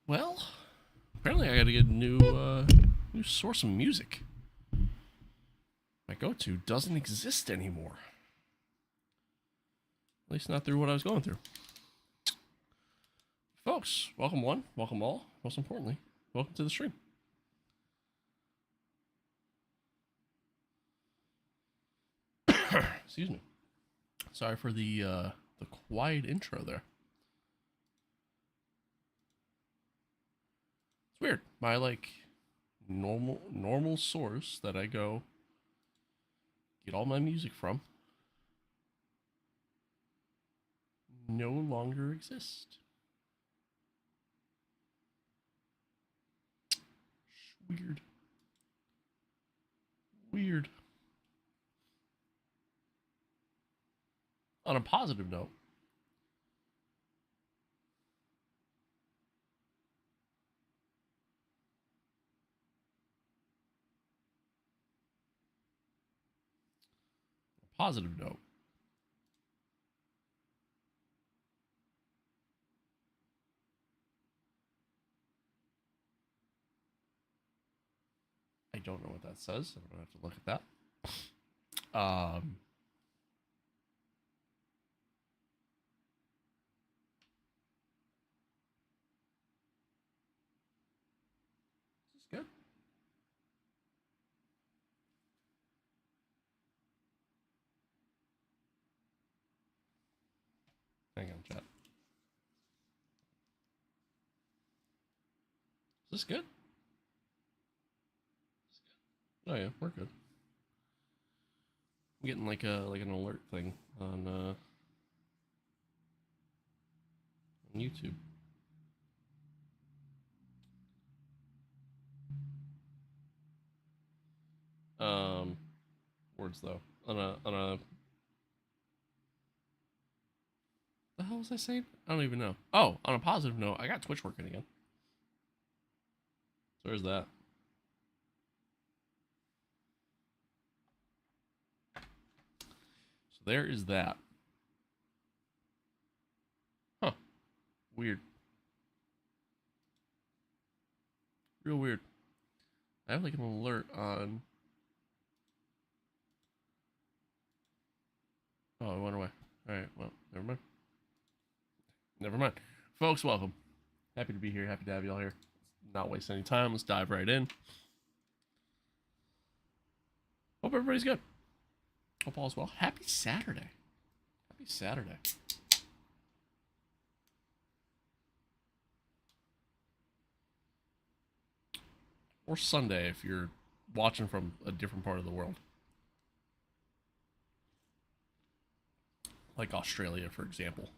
Well, apparently I gotta get a new source of music. My go-to doesn't exist anymore. At least not through what I was going through. Folks, welcome one, welcome all. Most importantly, welcome to the stream. Excuse me. Sorry for the quiet intro there. It's weird. My normal source that I go get all my music from no longer exists. Weird. Weird. On a positive note, positive note, I don't know what that says. I'm gonna have to look at that. Is this good? Hang on, chat. Is this good? Oh yeah, we're good. I'm getting like an alert thing on YouTube. Words though. On a the hell was I saying? I don't even know. Oh, on a positive note, I got Twitch working again. So there's that. So there is that. Huh. Weird. Real weird. I have like an alert on. Oh, it went away. Alright, well, never mind. Never mind. Folks, welcome. Happy to be here. Happy to have y'all here. Not waste any time. Let's dive right in. Hope everybody's good. Hope all is well. Happy Saturday. Happy Saturday. Or Sunday if you're watching from a different part of the world. Like Australia, for example.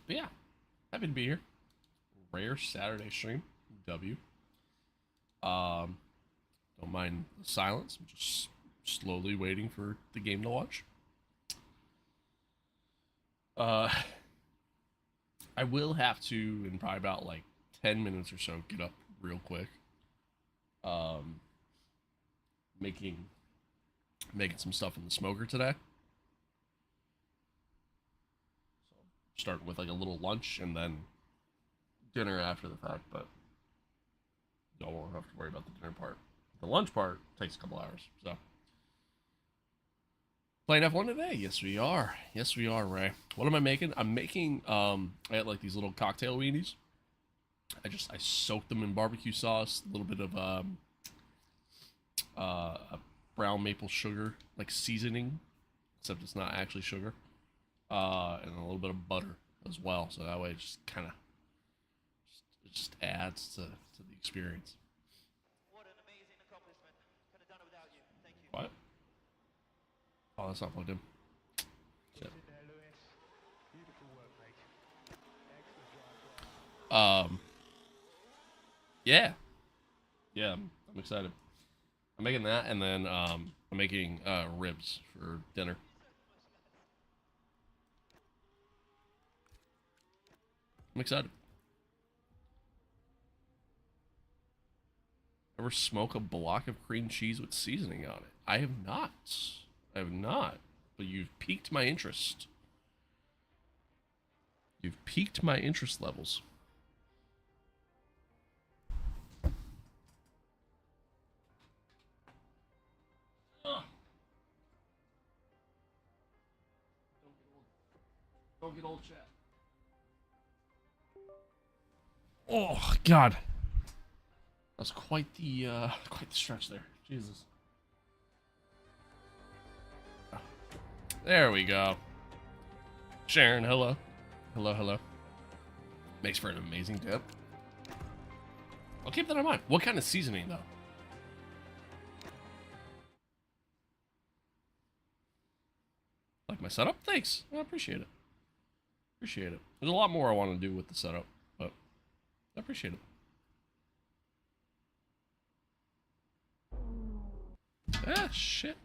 But yeah, happy to be here. Rare Saturday stream. W. Don't mind the silence. I'm just slowly waiting for the game to launch. Uh, I will have to, in probably about like 10 minutes or so, get up real quick. Um, making some stuff in the smoker today. So start with like a little lunch and then dinner after the fact, but y'all won't have to worry about the dinner part. The lunch part takes a couple hours. So playing F1 today. Yes, we are. Yes, we are, Ray. What am I making? I'm making I had like these little cocktail weenies. I soaked them in barbecue sauce, a little bit of brown maple sugar, like seasoning, except it's not actually sugar, and a little bit of butter as well. So that way, it just kind of just adds to the experience. What an amazing accomplishment. Could have done it without you. Thank you. What? Oh, that's not plugged in. Shit. Yeah, yeah, I'm excited. I'm making that, and then I'm making ribs for dinner. I'm excited. Ever smoke a block of cream cheese with seasoning on it? I have not. I have not, but you've piqued my interest. You've piqued my interest levels. Don't get old chat. Oh God, that's quite the stretch there. Jesus. There we go. Sharon, hello. Hello, hello. Makes for an amazing dip. I'll keep that in mind. What kind of seasoning, though? Like my setup? Thanks. I appreciate it. Appreciate it. There's a lot more I want to do with the setup, but I appreciate it. Ah, shit.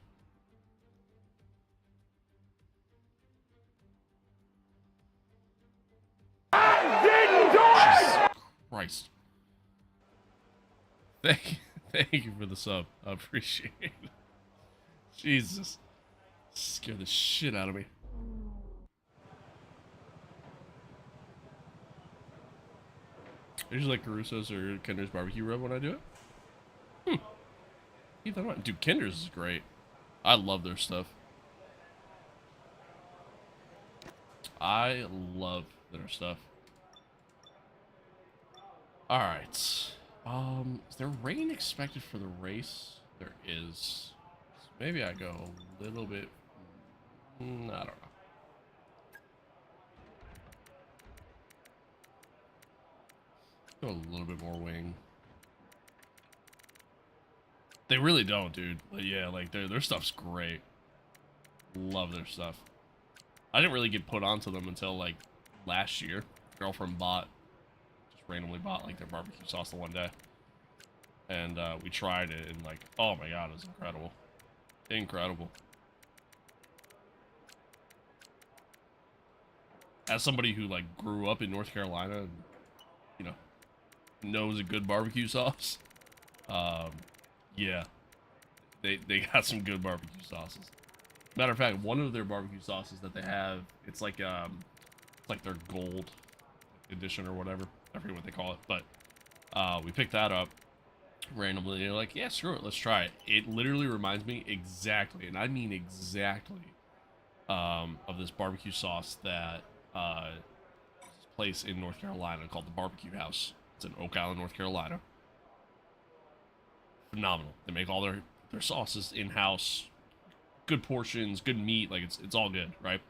Jesus Christ. Thank you for the sub. I appreciate it. Jesus. Scared the shit out of me. I usually like Caruso's or Kinder's barbecue rub when I do it. Keep that in mind. Dude, Kinder's is great. I love their stuff. I love their stuff. Alright. Is there rain expected for the race? There is. So maybe I go a little bit... I don't know. Go a little bit more wing. They really don't, dude. But yeah, like their stuff's great. Love their stuff. I didn't really get put onto them until like last year. Girlfriend just randomly bought like their barbecue sauce the one day, and we tried it, and like, oh my god, it was incredible, incredible. As somebody who like grew up in North Carolina, and, you know, knows a good barbecue sauce, yeah, they got some good barbecue sauces. Matter of fact, one of their barbecue sauces that they have, it's like their gold edition or whatever. I forget what they call it, but we picked that up randomly. They're like, yeah, screw it, let's try it. It literally reminds me exactly, and I mean exactly, of this barbecue sauce that this place in North Carolina called the Barbecue House. It's in Oak Island, North Carolina. Phenomenal. They make all their sauces in-house. Good portions, good meat, like it's all good, right?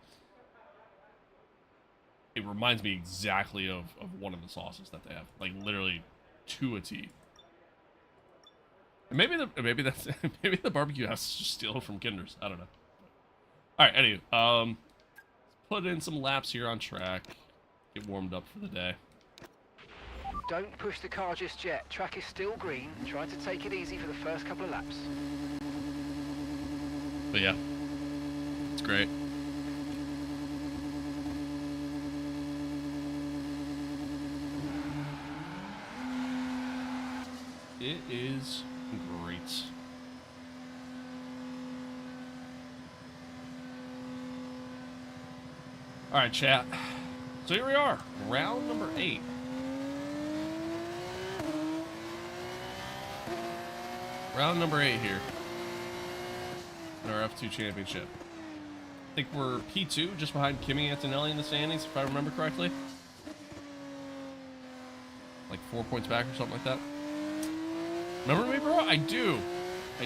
It reminds me exactly of one of the sauces that they have, like literally to a T. And maybe that's maybe the barbecue house is just steal it from Kinder's. I don't know. All right, anyway, let's put in some laps here on track, get warmed up for the day. Don't push the car just yet. Track is still green. Try to take it easy for the first couple of laps. But yeah, it's great. It is great. All right, chat. So here we are, round number 8. Round number 8 here in our F2 championship. I think we're P2, just behind Kimi Antonelli in the standings, if I remember correctly. Like 4 points back or something like that. Remember me, bro? I do. I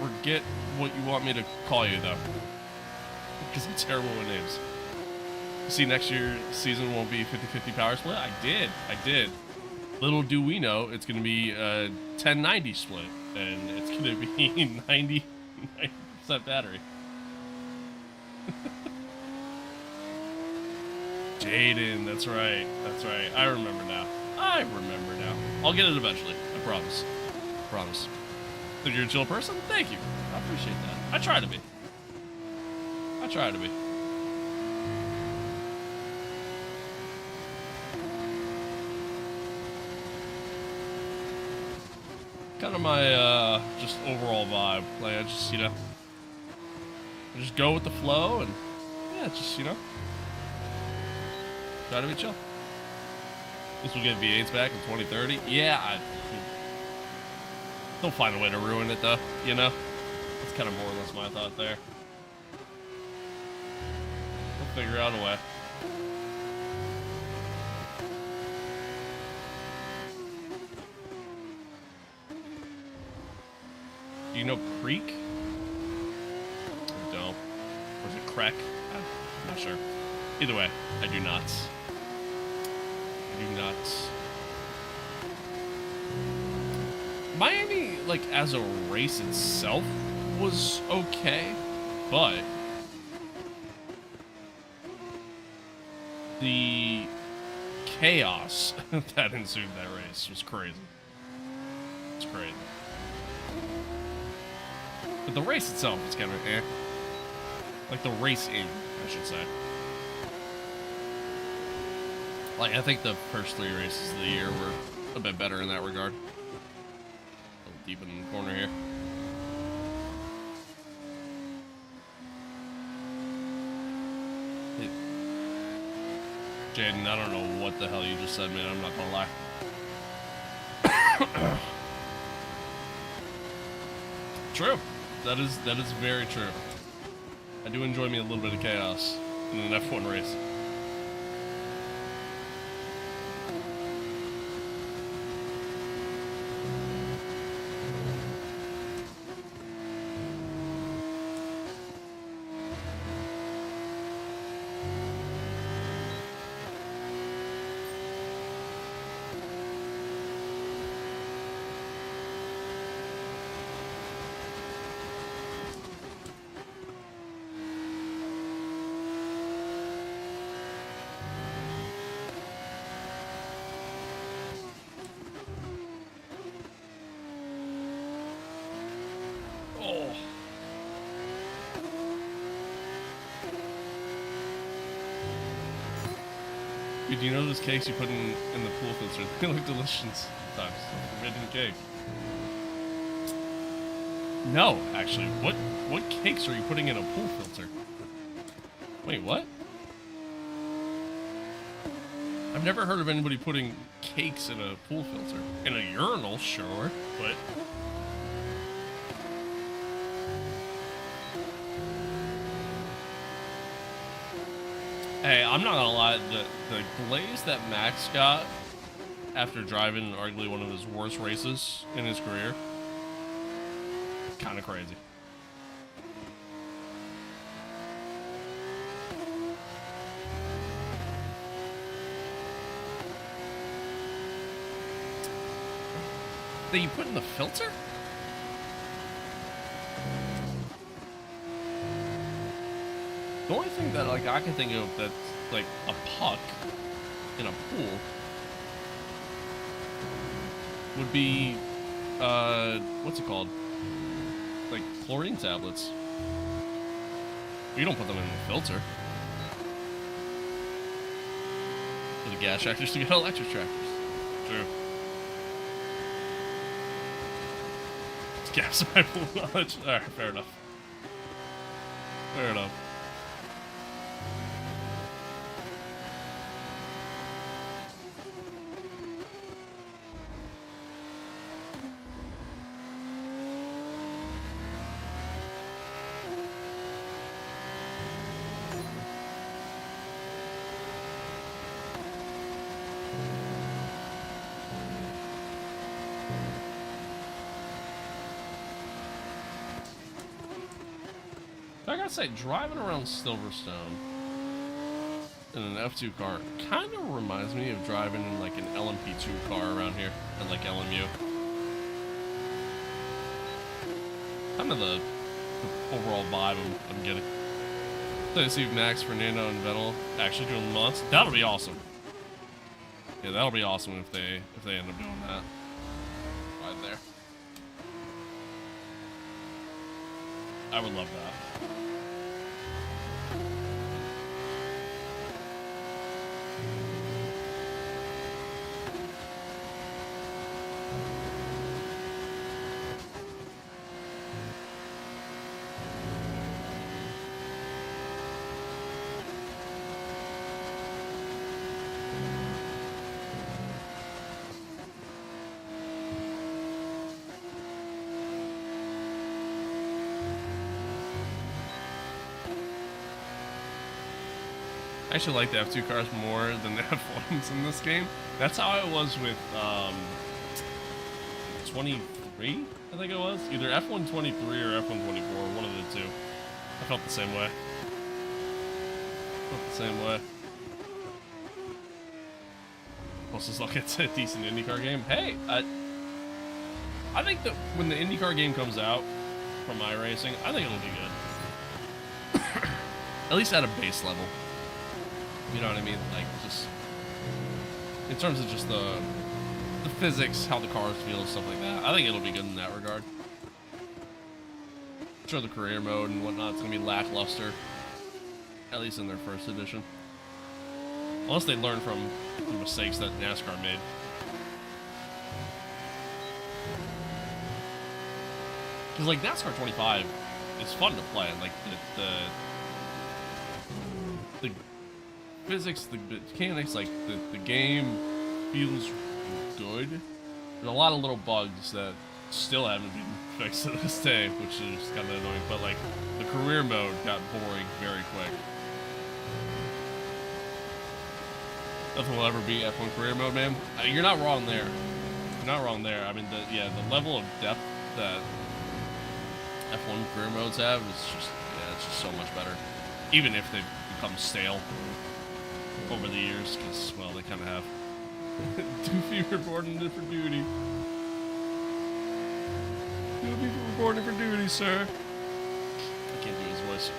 forget what you want me to call you, though. Because I'm terrible with names. See, next year's season won't be 50-50 power split? I did. Little do we know, it's going to be a 10-90 split. And it's going to be 90% battery. Jaden, that's right. I remember now. I'll get it eventually. I promise. So you're a chill person? Thank you. I appreciate that. I try to be. Kind of my, just overall vibe. Like, I just, you know, Just go with the flow and yeah, just try to be chill. This will get V8s back in 2030. Yeah, they'll find a way to ruin it though. That's kind of more or less my thought there. They'll figure out a way. Do you know Creek? I don't. Or is it Crack? I'm not sure. Either way, I do not. I do not. Miami, like, as a race itself was okay, but the chaos that ensued that race was crazy. It's crazy. But the race itself is kind of eh. Like the racing, I should say. Like, I think the first 3 races of the year were a bit better in that regard. A little deep in the corner here. Jaden, I don't know what the hell you just said, man. I'm not gonna lie. True. That is very true. I do enjoy me a little bit of chaos in an F1 race. Dude, do you know those cakes you put in the pool filter? They look delicious sometimes. Forbidden cake. No, actually. What cakes are you putting in a pool filter? Wait, what? I've never heard of anybody putting cakes in a pool filter. In a urinal, sure, but... Hey, I'm not gonna lie, the glaze that Max got after driving arguably one of his worst races in his career, kind of crazy. That you put in the filter? The only thing that I can think of that's like a puck in a pool would be what's it called? Like chlorine tablets. You don't put them in the filter. For the gas tractors to get electric tractors. True. It's gas my pool knowledge. Alright, fair enough. Fair enough. I gotta say, driving around Silverstone in an F2 car kind of reminds me of driving in like an LMP2 car around here at like LMU. Kind of the overall vibe I'm getting. So I see Max, Fernando, and Vettel actually doing the mods. That'll be awesome. Yeah, that'll be awesome if they end up doing that. Right there. I would love that. I actually like the F2 cars more than the F1s in this game. That's how it was with 23, I think it was. Either F1 23 or F1 24, one of the two. I felt the same way. Felt the same way. Plus, as long as it's a decent IndyCar game. Hey, I think that when the IndyCar game comes out from iRacing, I think it'll be good. At least at a base level. You know what I mean? Like, just in terms of just the physics, how the cars feel, stuff like that. I think it'll be good in that regard. I'm sure the career mode and whatnot is gonna be lackluster, at least in their first edition. Unless they learn from the mistakes that NASCAR made. Because, like, NASCAR 25 is fun to play. Like, the physics, the mechanics, like, the game feels good. There's a lot of little bugs that still haven't been fixed to this day, which is kind of annoying. But, like, the career mode got boring very quick. Nothing will ever beat F1 career mode, man. You're not wrong there. You're not wrong there. I mean, the level of depth that F1 career modes have is just, yeah, it's just so much better. Even if they've become stale over the years, because, well, they kind of have. Doofy reporting for duty. Doofy reporting for duty, sir. I can't do his voice.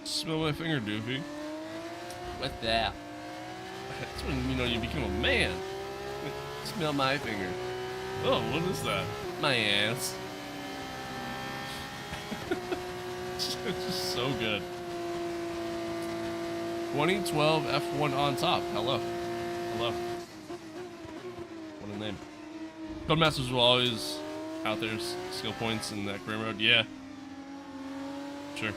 Smell my finger, Doofy. What's that? That's when, you know, you become a man. Smell my finger. Oh, what is that? My ass. It's just so good. 2012 F1 on top. Hello. Hello. What a name. Codemasters will always out there skill points in that career mode. Yeah. Sure.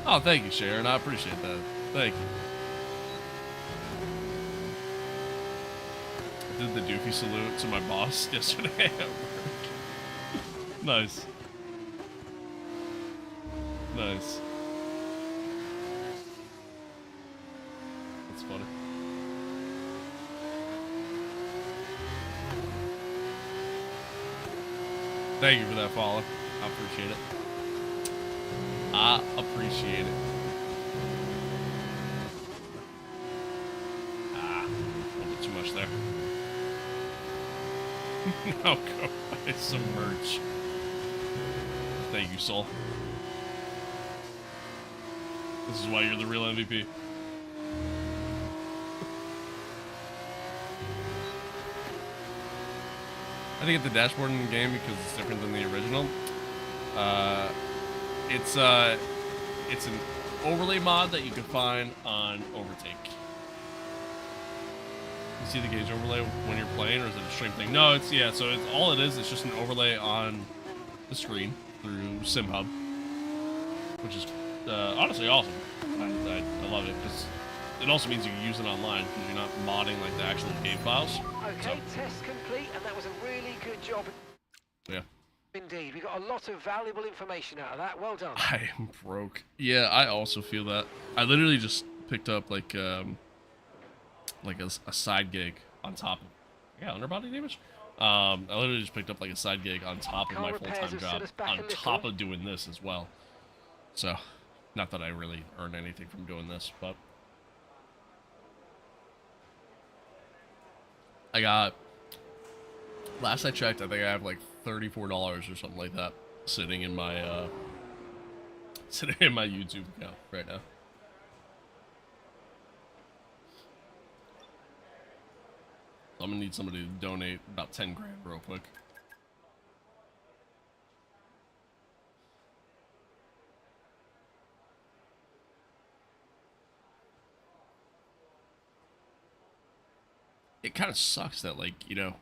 Oh, thank you, Sharon. I appreciate that. Thank you. I did the Doofy salute to my boss yesterday at work. Nice. Nice. That's funny. Thank you for that follow. I appreciate it. I appreciate it. Ah, a little bit too much there. Now go buy some merch. Thank you, Soul. This is why you're the real MVP. I think it's the dashboard in the game because it's different than the original. It's an overlay mod that you can find on Overtake. You see the gauge overlay when you're playing, or is it a stream thing? No, it's, yeah, so it's, all it is just an overlay on the screen through SimHub, which is honestly awesome. I love it, because it also means you can use it online, because you're not modding like the actual game files. Okay, test complete, and that was a really good job. Yeah. Indeed, we got a lot of valuable information out of that. Well done. I am broke. Yeah, I also feel that. I literally just picked up like a side gig on top of, yeah, underbody damage. I literally just picked up like a side gig on top of my full-time job, on top of doing this as well. So, not that I really earn anything from doing this, but I got, last I checked, I think I have like $34 or something like that sitting in my YouTube account right now. So I'm gonna need somebody to donate about 10 grand real quick. It kind of sucks that, like, you know,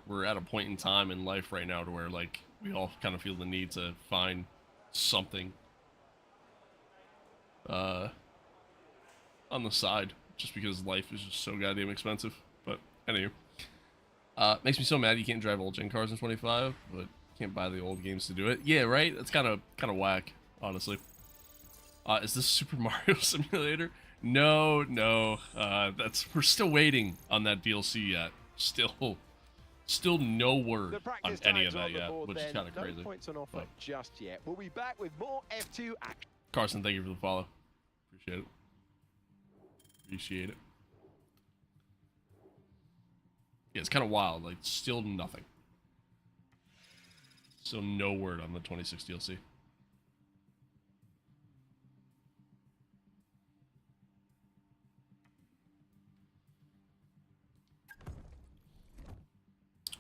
we're at a point in time in life right now to where, like, we all kind of feel the need to find something on the side, just because life is just so goddamn expensive. But anyway, makes me so mad you can't drive old gen cars in 25, but can't buy the old games to do it. Yeah, right. That's kind of whack, honestly. Is this Super Mario Simulator? No, no. We're still waiting on that DLC yet. Still no word on any of that yet, which is kind of crazy. No points on offer But just yet. We'll be back with more F2 action. Carson, thank you for the follow. Appreciate it. Appreciate it. Yeah, it's kind of wild. Like, still nothing. Still no word on the 26 DLC.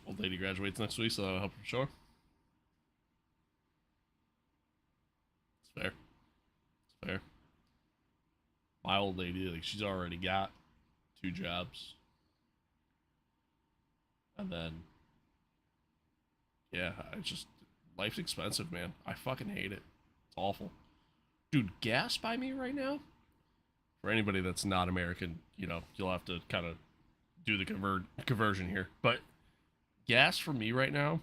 Old lady graduates next week, so that'll help for sure. It's fair. It's fair. My old lady, like, she's already got 2 jobs. And then, yeah, life's expensive, man. I fucking hate it. It's awful. Dude, gas by me right now? For anybody that's not American, you know, you'll have to kind of do the conversion here. But gas for me right now,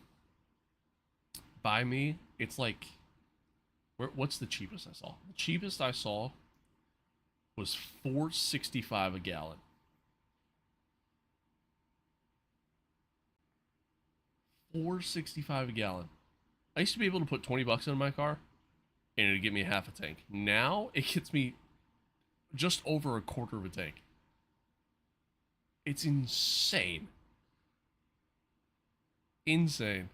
by me, it's like, what's the cheapest I saw? The cheapest I saw was $4.65 a gallon. $4.65 a gallon. I used to be able to put 20 bucks in my car, and it'd get me half a tank. Now it gets me just over a quarter of a tank. It's insane. Insane.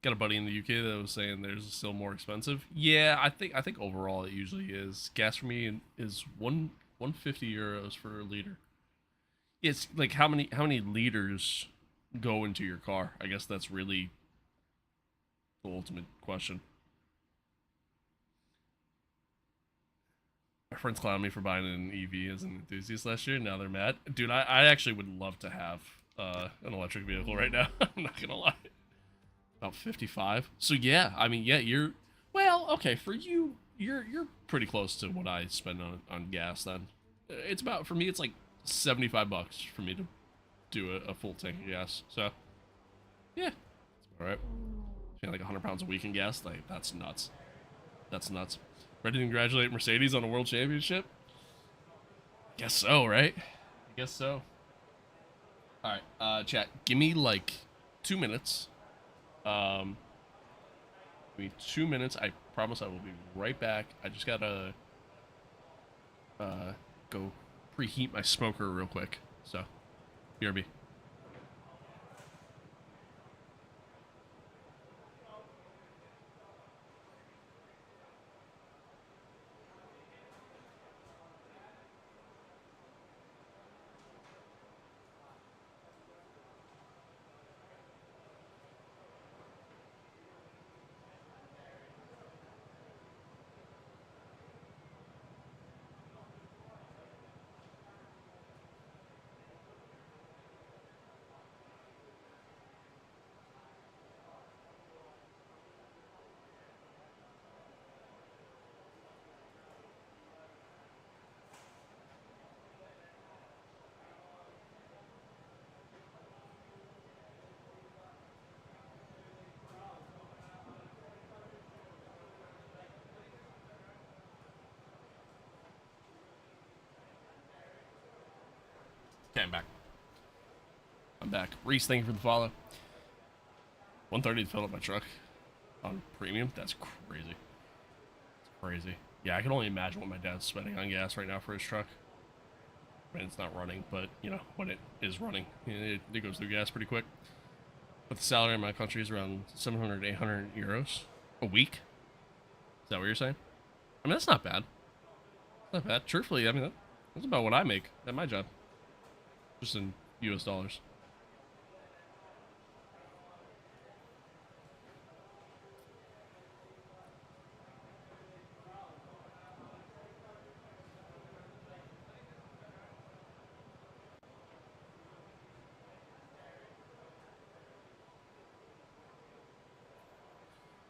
Got a buddy in the UK that was saying theirs is still more expensive. Yeah, I think overall it usually is. Gas for me is 150 euros for a liter. It's like how many liters go into your car? I guess that's really the ultimate question. My friends clowned me for buying an EV as an enthusiast last year. Now they're mad. Dude, I actually would love to have an electric vehicle right now. I'm not gonna lie. About 55. So yeah, I mean, yeah, you're well, okay, for you, you're pretty close to what I spend on gas then. It's about, for me, it's like 75 bucks for me to do a full tank of gas. So yeah, it's all right. Paying like 100 pounds a week in gas, like that's nuts. That's nuts. Ready to congratulate Mercedes on a world championship? Guess so, right? I guess so. All right, chat. Give me like 2 minutes. Give me 2 minutes. I promise I will be right back. I just gotta go preheat my smoker real quick. So, BRB. Okay, I'm back. I'm back. Reese, thank you for the follow. 130 to fill up my truck on premium. That's crazy. It's crazy. Yeah, I can only imagine what my dad's spending on gas right now for his truck. I mean, it's not running, but, you know, when it is running, it goes through gas pretty quick. But the salary in my country is around 700, 800 euros a week. Is that what you're saying? I mean, that's not bad. Not bad. Truthfully, I mean, that's about what I make at my job. Just in US dollars.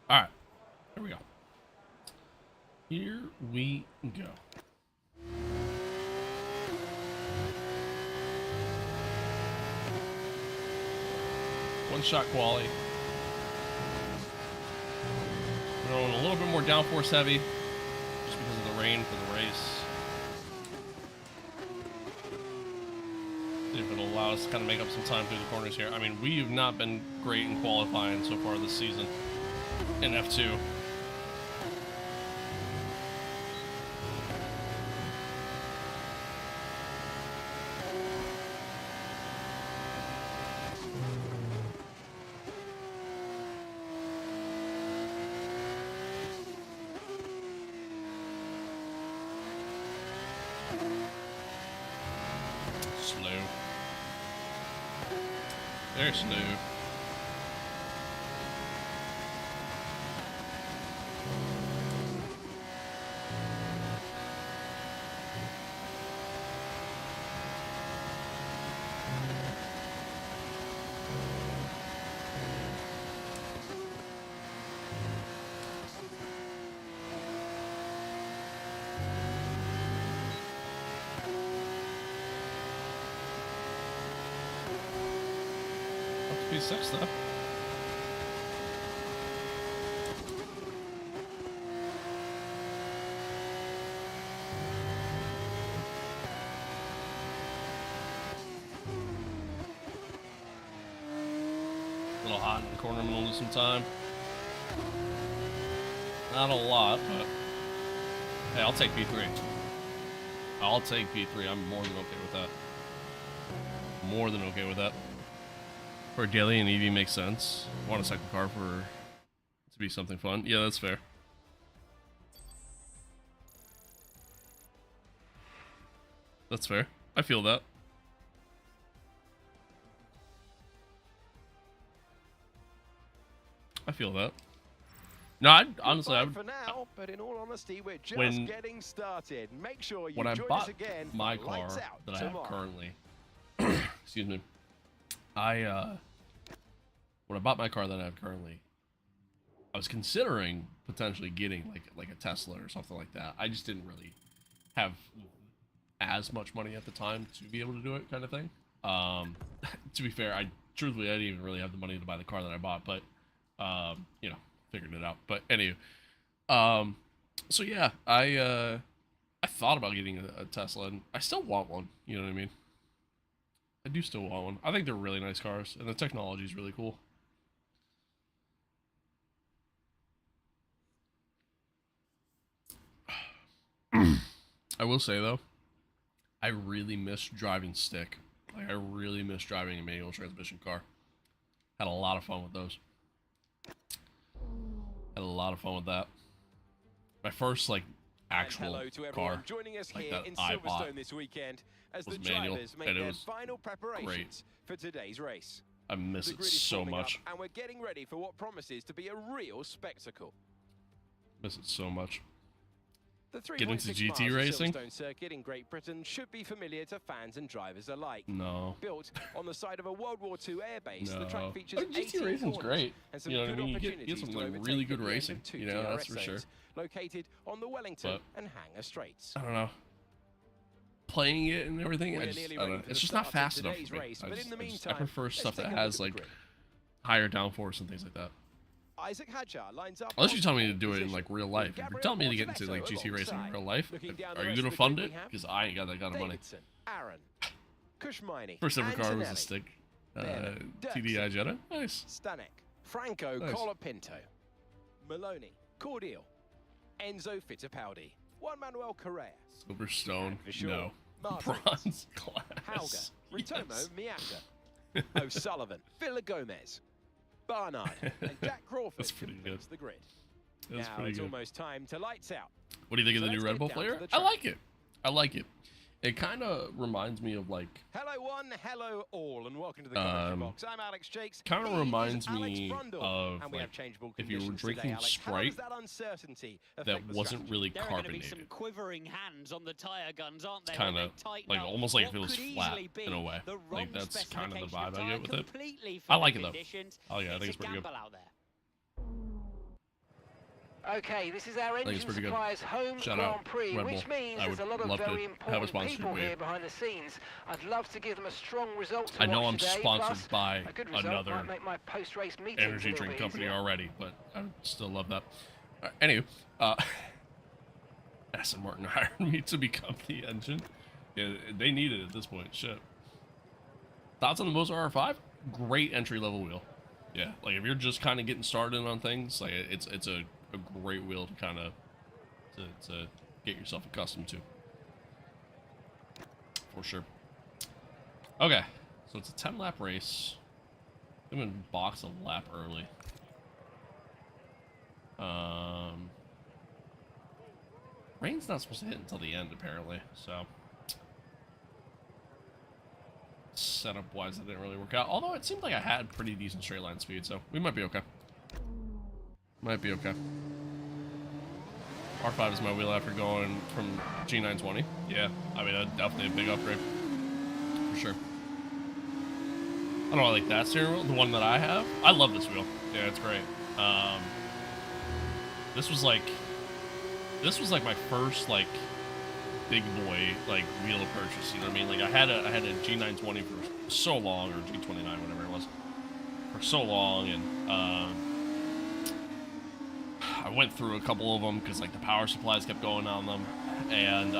All right. There we go. Here we go. One shot quality. We're going a little bit more downforce heavy just because of the rain for the race. See if it'll allow us to kind of make up some time through the corners here. I mean, we have not been great in qualifying so far this season in F2. Slow. Very slow. P6 though. A little hot in the corner, I'm gonna lose some time. Not a lot, but hey, I'll take P3. I'll take P3. I'm more than okay with that. More than okay with that. For a daily, an EV makes sense. Want a second car for to be something fun. Yeah, that's fair. That's fair. I feel that. I feel that. No, honestly, I would. For now, but in all honesty, we're just When- getting started. Make sure you When I join us bought again. my for car Lights Out that I have tomorrow. currently, excuse me, when I bought my car that I have currently, I was considering potentially getting like a Tesla or something like that. I just didn't really have as much money at the time to be able to do it, kind of thing. To be fair, truthfully I didn't even really have the money to buy the car that I bought, but you know, figured it out. But anyway, so yeah, I thought about getting a Tesla, and I still want one. You know what I mean? I do still want one. I think they're really nice cars, and the technology is really cool. I will say though, I really miss driving stick. Like I really miss driving a manual transmission car. Had a lot of fun with those. Had a lot of fun with that. My first like actual Hello to everyone car joining us like here that in I bought Silverstone this weekend as the was manual, drivers make and it their was final preparations for today's race. I miss The it grid is so forming up, much. and we're getting ready for what promises to be a real spectacle. Miss it so much. The Get into 3.6 GT miles of racing? Silverstone circuit in Great Britain should be familiar to fans and drivers alike. No. Built on the side of a World War II airbase, the No. track features But GT 18 racing's corners great. and some You know what I good mean? You get opportunities some to like overtake really at good the end of racing. two You know, that's DRS for sure. zones located on the Wellington But- and Hanger Straits. I don't know. Playing it and everything, We're I nearly don't know. ready for It's the just not start of fast enough today's for me. race, but in the I meantime, prefer let's stuff take that a look has at the like grid. higher downforce and things like that. Isaac Hadjar lines up. Unless on you tell me to pole do it in position, like real with life. If you're Gabriel telling me to get into like Portoletto GT racing in alongside. real life, Looking down the are you rest gonna of the fund grid, it? we have Because I ain't got that kind of money. Davidson, Aaron, Kushmini, First ever car was a Antonelli, stick. Bennett, TDI Jetta. Nice. Stanek, Franco Nice. Colapinto, Maloney, Cordial, Enzo Fittipaldi, Juan Manuel Correa, Silverstone. For sure. No. Martins, Bronze class. Hauger, Ritomo Yes. Miyaka, O'Sullivan, Villa Gomez, Barnard, and Jack Crawford That's pretty completes the grid. That's Now pretty it's good. almost time to lights out. What do you think So of the new let's Red get Bull down to player? the I track. like it. I like it. It kind of reminds me of like. Hello one, hello all, and welcome to the commentary box. I'm Alex Jakes. Kinda He is reminds Alex me Brundle, of, and we have like, changeable if you were conditions drinking today, Alex. How does Sprite that uncertainty that affect the wasn't strategy? really There are going to be some carbonated. quivering hands on the tyre guns, aren't there? Kinda, when they tighten like, up almost like what if it was could flat, easily be in a way. the Like, wrong that's kinda the specification vibe of I tyre get with it. completely I for like the it, though. conditions. Oh, yeah, I think it's a pretty good. gamble out there. Okay, this is our think it's engine pretty good. supplier's home Shout Grand out Prix, Red which Bull. means I there's a would lot of love to very have a important sponsorship people with you. here behind the scenes. I'd love to give them a strong result to I know watch I'm today, sponsored plus by a good result another might make my post-race meetings a energy little drink bit company easier. already, but I would still love that. Anyway, Aston Martin hired me to become the engine. Yeah, they need it at this point. Shit. Thoughts on the Moza R5? Great entry level wheel. Yeah, like if you're just kind of getting started on things, like it's a great wheel to kind of to get yourself accustomed to. For sure. Okay, so it's a 10-lap race. I'm gonna box a lap early. Rain's not supposed to hit until the end, apparently, so setup wise it didn't really work out, although it seemed like I had pretty decent straight line speed, so we might be okay. Might be okay. R5 is my wheel after going from G920. Yeah, I mean, definitely a big upgrade for sure. I don't know, I like that steering wheel, the one that I have. I love this wheel. Yeah, it's great. This was like my first like big boy like wheel purchase. You know what I mean? Like I had a G920 for so long, or G29, whatever it was, for so long, and I went through a couple of them because like the power supplies kept going on them, and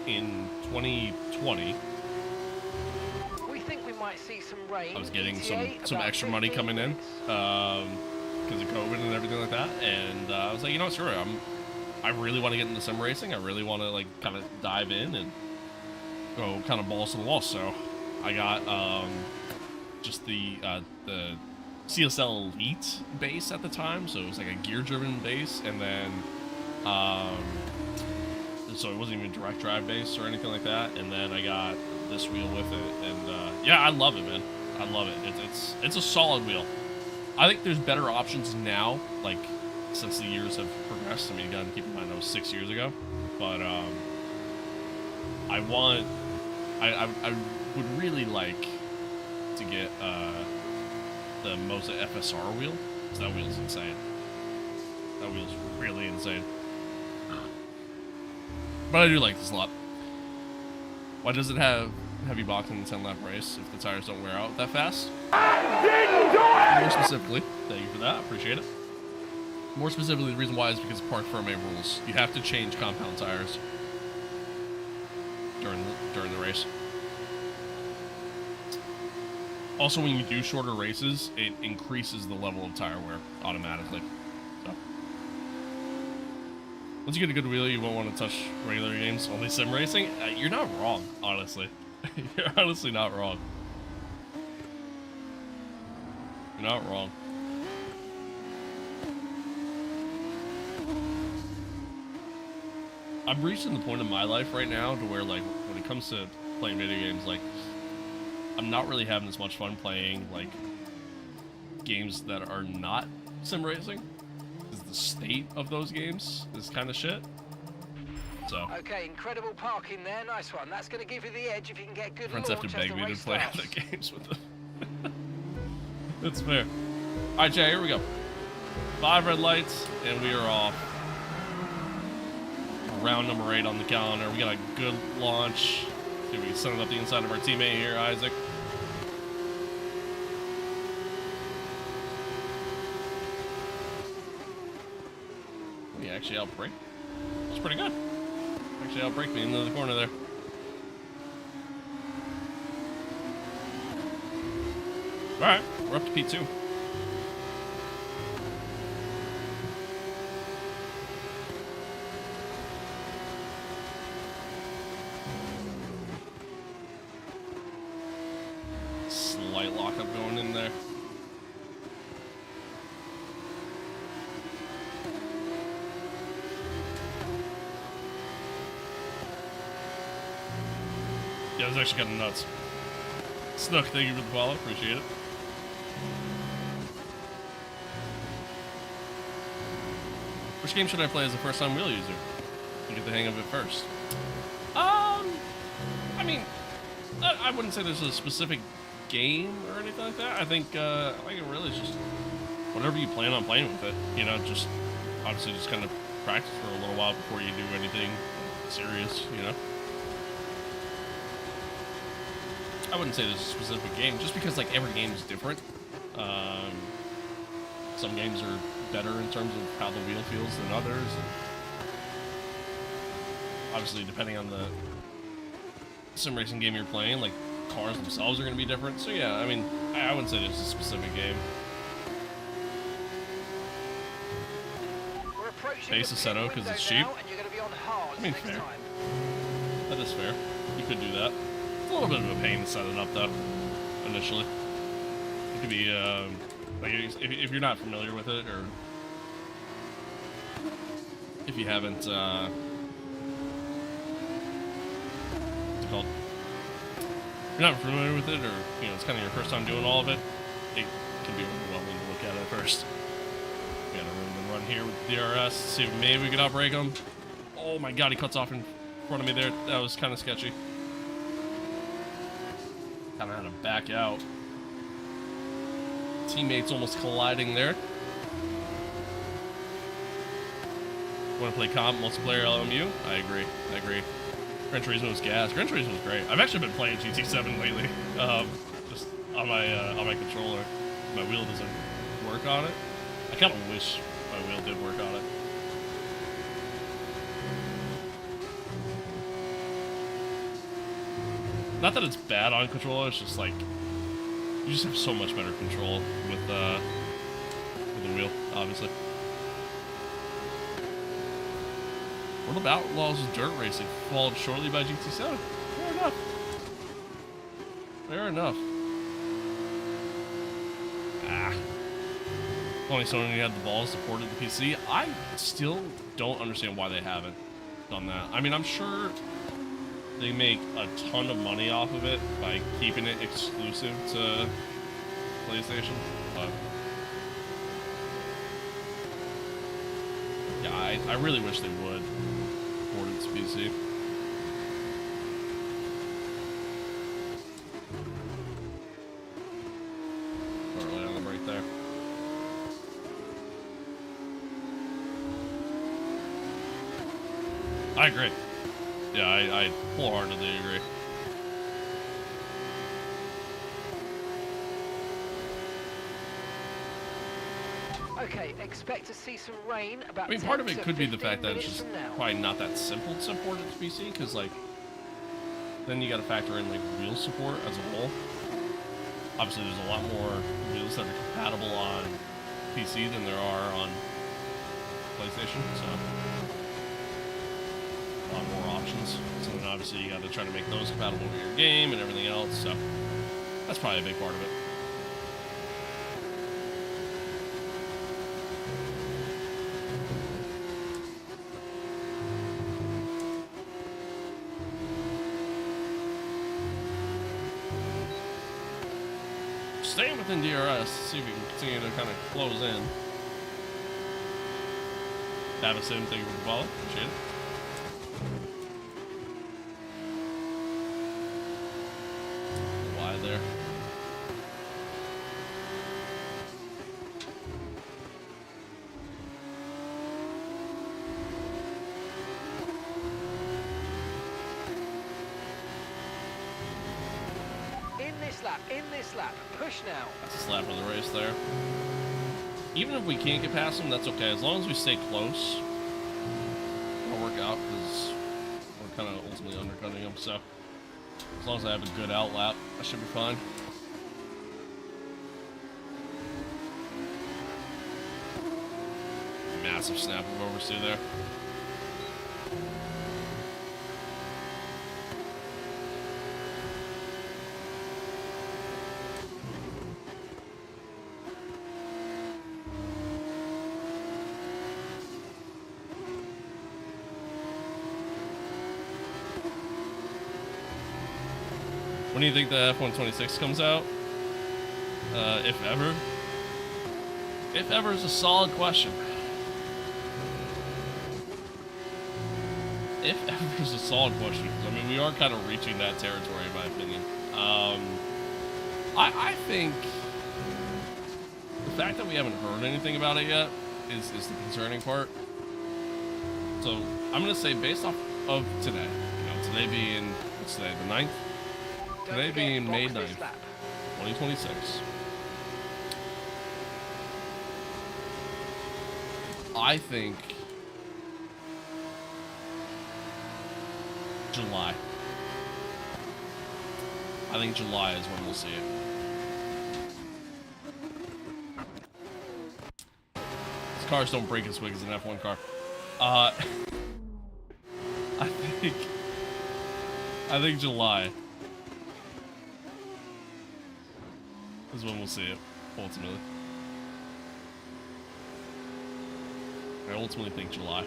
in 2020. We think we might see some rain. I was getting ETA some about extra money 15 coming in minutes. because of COVID and everything like that, and I was like, you know what, screw it. I really want to get into sim racing. I really want to like kind of dive in and go kind of balls to the wall. So I got just the CSL Elite base at the time, so it was like a gear-driven base, and then so it wasn't even direct drive base or anything like that. And then I got this wheel with it, and yeah, I love it, man. I love it. It's a solid wheel. I think there's better options now, like since the years have progressed. I mean, you gotta keep in mind that was 6 years ago, but I would really like to get the Moza FSR wheel, because that wheel's insane. That wheel's really insane. But I do like this a lot. Why does it have heavy boxing in the 10-lap race if the tires don't wear out that fast? More specifically, thank you for that, appreciate it. More specifically, the reason why is because of Parc Ferme rules. You have to change compound tires during the race. Also, when you do shorter races, it increases the level of tire wear automatically. So, once you get a good wheel, you won't want to touch regular games, only sim racing. You're not wrong, honestly. You're honestly not wrong. You're not wrong. I'm reaching the point in my life right now to where, like, when it comes to playing video games, like, I'm not really having as much fun playing, like, games that are not sim racing, because the state of those games is kind of shit. So Okay, incredible parking there. Nice one. That's going to give you the edge if you can get good friends launch have to as beg the me to race play starts. other games with them. That's fair. Alright, Jay, here we go. 5 red lights, and we are off. Round number 8 on the calendar. We got a good launch. See if we can set it up the inside of our teammate here, Isaac. We actually outbrake. It's pretty good. Actually outbrake me into the corner there. Alright, we're up to P2. Slight lockup going in there. Yeah, it was actually kind of nuts. Snook, thank you for the follow. Appreciate it. Which game should I play as a first-time wheel user? To get the hang of it first. I mean, I wouldn't say there's a specific game or anything like that. I think it really is just whatever you plan on playing with it. You know, just obviously just kind of practice for a little while before you do anything serious. You know, I wouldn't say there's a specific game, just because like every game is different. Some games are better in terms of how the wheel feels than others. And obviously, depending on the sim racing game you're playing, like cars themselves are going to be different. So yeah, I mean, I wouldn't say there's a specific game. We're approaching Pace the is Seto pit 'cause window it's cheap. now, and you're going to be on hard I mean, next fair. time. That is fair. You could do that. It's a little bit of a pain to set it up though, initially. It could be, like if you're not familiar with it, or if you haven't, what's it called? If you're not familiar with it, or you know, it's kind of your first time doing all of it, it can be overwhelming to look at it first. We got a room and run here with DRS. See if maybe we can outbrake him. Oh my god, he cuts off in front of me there. That was kind of sketchy. Kind of had to back out. Teammates almost colliding there. Want to play comp multiplayer LMU? I agree. Gran Turismo was gas. Gran Turismo was great. I've actually been playing GT7 lately, just on my controller. My wheel doesn't work on it. I kind of wish my wheel did work on it. Not that it's bad on controller. It's just like you just have so much better control with the wheel, obviously. World of Outlaws is dirt racing, followed shortly by GT7. Fair enough. Fair enough. Only Sony had the balls to port it to PC. I still don't understand why they haven't done that. I mean, I'm sure they make a ton of money off of it by keeping it exclusive to PlayStation, but yeah, I really wish they would port it to PC. Early on the break there. I agree. Yeah, I wholeheartedly agree. Okay, expect to see some rain about I mean, 10 part of it to could be the 15 fact that it's minutes just from now. probably not that simple to port it to PC, because, like, then you gotta factor in, like, wheel support as a whole. Obviously, there's a lot more wheels that are compatible on PC than there are on PlayStation, so a lot more options. So then obviously you gotta try to make those compatible with your game and everything else, so that's probably a big part of it. Staying within DRS, see if we can continue to kind of close in. Davison, thank you for the follow. Appreciate it. Wide there. In this lap, push now. That's a slap of the race there. Even if we can't get past them, that's okay. As long as we stay close, it'll work out, because we're kind of ultimately undercutting them. So as long as I have a good out lap, I should be fine. Massive snap of oversteer there. When do you think the F-126 comes out? If ever? If ever is a solid question. If ever is a solid question. I mean, we are kind of reaching that territory, in my opinion. I think the fact that we haven't heard anything about it yet is the concerning part. So I'm gonna say, based off of today, today being, what's today, the 9th? Today being May 9th, 2026. I think July. I think July is when we'll see it. These cars don't break as quick as an F1 car. I think July is when we'll see it, ultimately. I ultimately think July.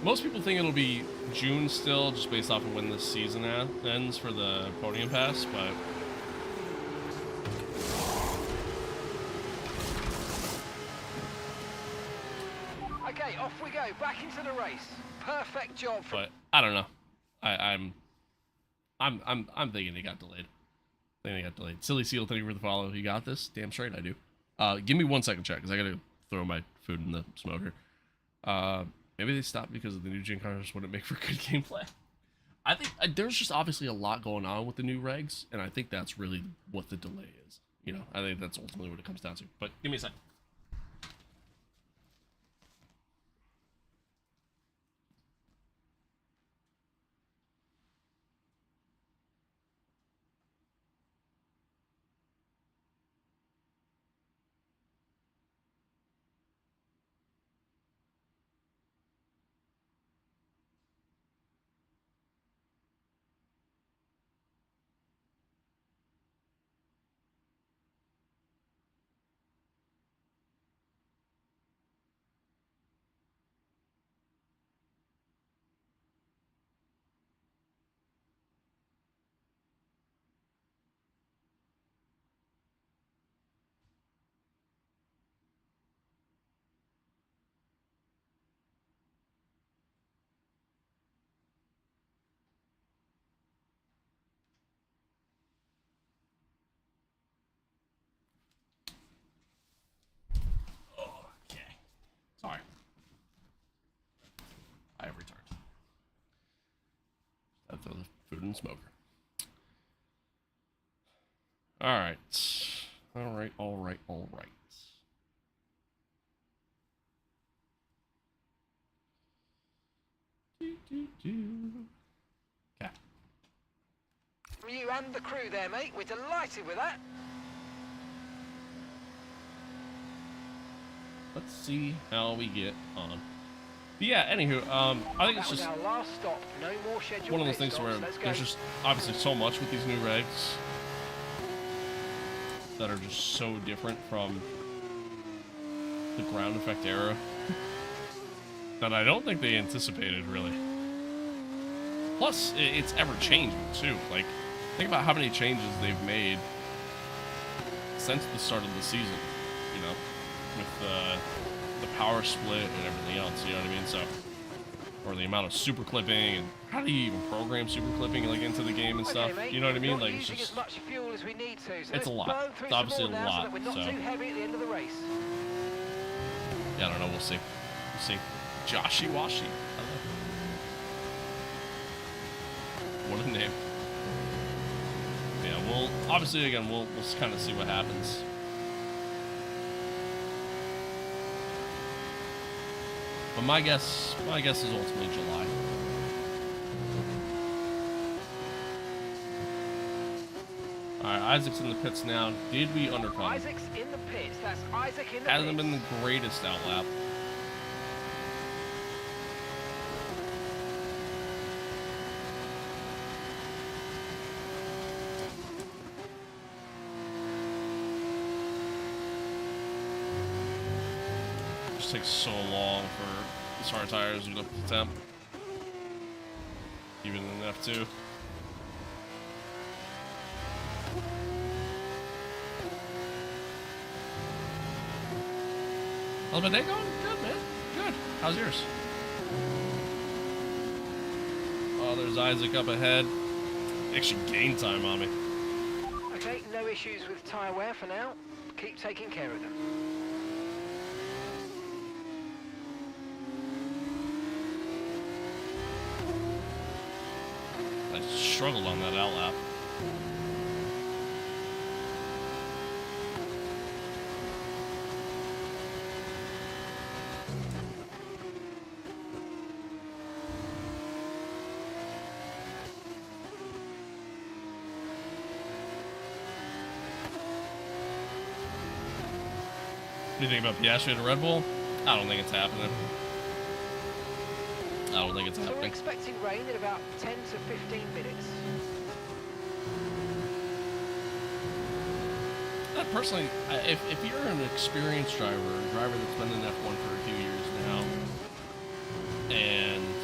Most people think it'll be June still, just based off of when this season ends for the podium pass, but Okay, off we go, back into the race. Perfect job. I don't know. I'm thinking it got delayed. Silly Seal, thank you for the follow. You got this? Damn straight I do. Give me 1 second, check, because I gotta throw my food in the smoker. Maybe they stopped because of the new gen cars wouldn't make for good gameplay. I think there's just obviously a lot going on with the new regs, and I think that's really what the delay is. I think that's ultimately what it comes down to. But give me a sec. Sorry. I have returned. I throw the food in the smoker. Alright. Alright. Okay. From you and the crew there, mate. We're delighted with that. Let's see how we get on. But yeah, anywho, I think it's just our last stop. No more scheduled one of those pit things where stops. Let's go. there's just obviously so much with these new regs that are just so different from the ground effect era that I don't think they anticipated, really. Plus, it's ever changing too. Like, think about how many changes they've made since the start of the season, with the power split and everything else, you know what I mean? So, or the amount of super clipping, and how do you even program super clipping like into the game and stuff? Mate, You know what I mean? not Like, it's using just as much fuel as we need to, so it's let's a lot. burn through It's obviously some more a now lot, so that we're not so. too heavy at the end of the race. Yeah, I don't know. We'll see. Joshy Washi. What a name. Yeah, we'll obviously again we'll kind of see what happens. But my guess is ultimately July. Alright, Isaac's in the pits now. Did we undercut? Isaac's in the pits. That's Isaac in the Hasn't pits. been the greatest outlap. Just takes so long for these hard tires to get up to the temp. Even in F2. How's my day going? Good, man. Good. How's yours? Oh, there's Isaac up ahead. Actually gained time on me. Okay, no issues with tyre wear for now. Keep taking care of them. I struggled on that out lap. What do you think about Piastri and Red Bull? I don't think it's happening. I don't think it's So we're happening. expecting rain in about 10 to 15 minutes. Personally, if you're an experienced driver, a driver that's been in F1 for a few years now, and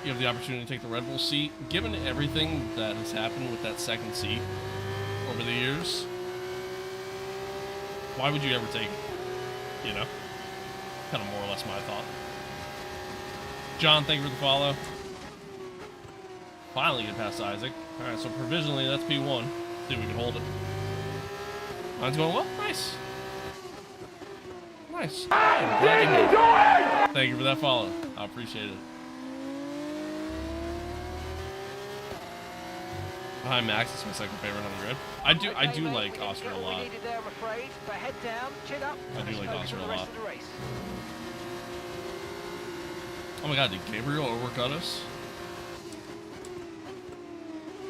you have the opportunity to take the Red Bull seat, given everything that has happened with that second seat over the years, why would you ever take it? You know? Kind of more or less my thought. John, thank you for the follow. Finally get past Isaac. Alright, so provisionally that's P1. See if we can hold it. Mine's going well. Nice. Nice. I'm glad to hear it. Thank you for that follow. I appreciate it. Behind Max is my second favorite on the grid. I do mate, like we didn't Oscar get a what we lot. needed there, I'm afraid, but head down, chin up, I do and like focus Oscar on a the rest lot. of the race. Oh my god, did Gabriel overcut us?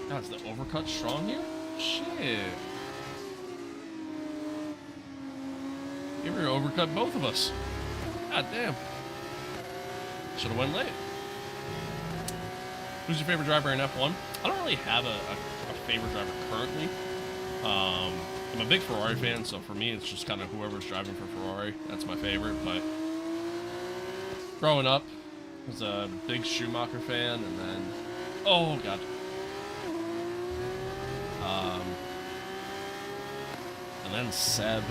God, is the overcut strong here? Shit. Gabriel overcut both of us. God damn. Should have went late. Who's your favorite driver in F1? I don't really have a favorite driver currently. I'm a big Ferrari fan, so for me it's just kind of whoever's driving for Ferrari. That's my favorite, but growing up, I was a big Schumacher fan, and then... Oh, God. And then Seb.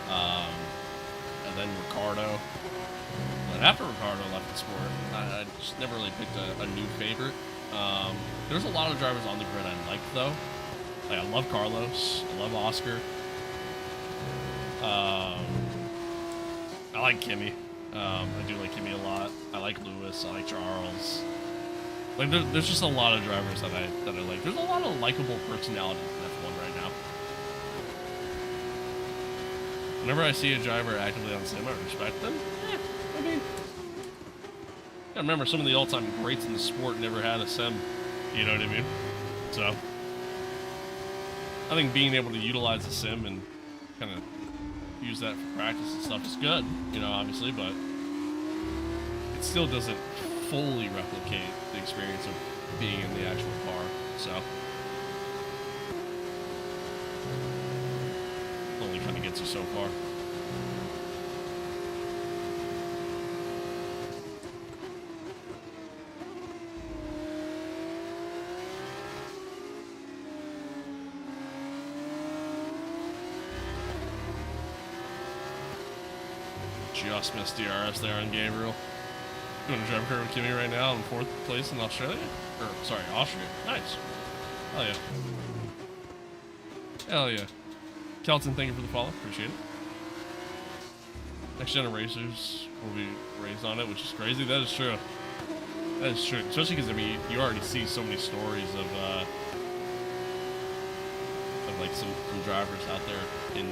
And then Ricardo. But after Ricardo left the sport, I just never really picked a new favorite. There's a lot of drivers on the grid I like, though. Like, I love Carlos. I love Oscar. I like Kimi. I do like Kimi a lot. I like Lewis. I like Charles. Like, there's just a lot of drivers that I like. There's a lot of likable personalities in F1 right now. Whenever I see a driver actively on sim, I respect them. I mean, I remember some of the all-time greats in the sport never had a sim. You know what I mean? So, I think being able to utilize a sim and kind of use that for practice and stuff is good, you know, obviously, but it still doesn't fully replicate the experience of being in the actual car, so it only kind of gets you so far. Just missed DRS there on Gabriel. Doing a drive curve with Kimi right now in 4th place in Australia. Or, sorry, Austria. Nice. Hell yeah. Hell yeah. Kelton, thank you for the follow. Appreciate it. Next Gen Racers will be raised on it, which is crazy. That is true. That is true. Especially because, I mean, you already see so many stories of like some drivers out there in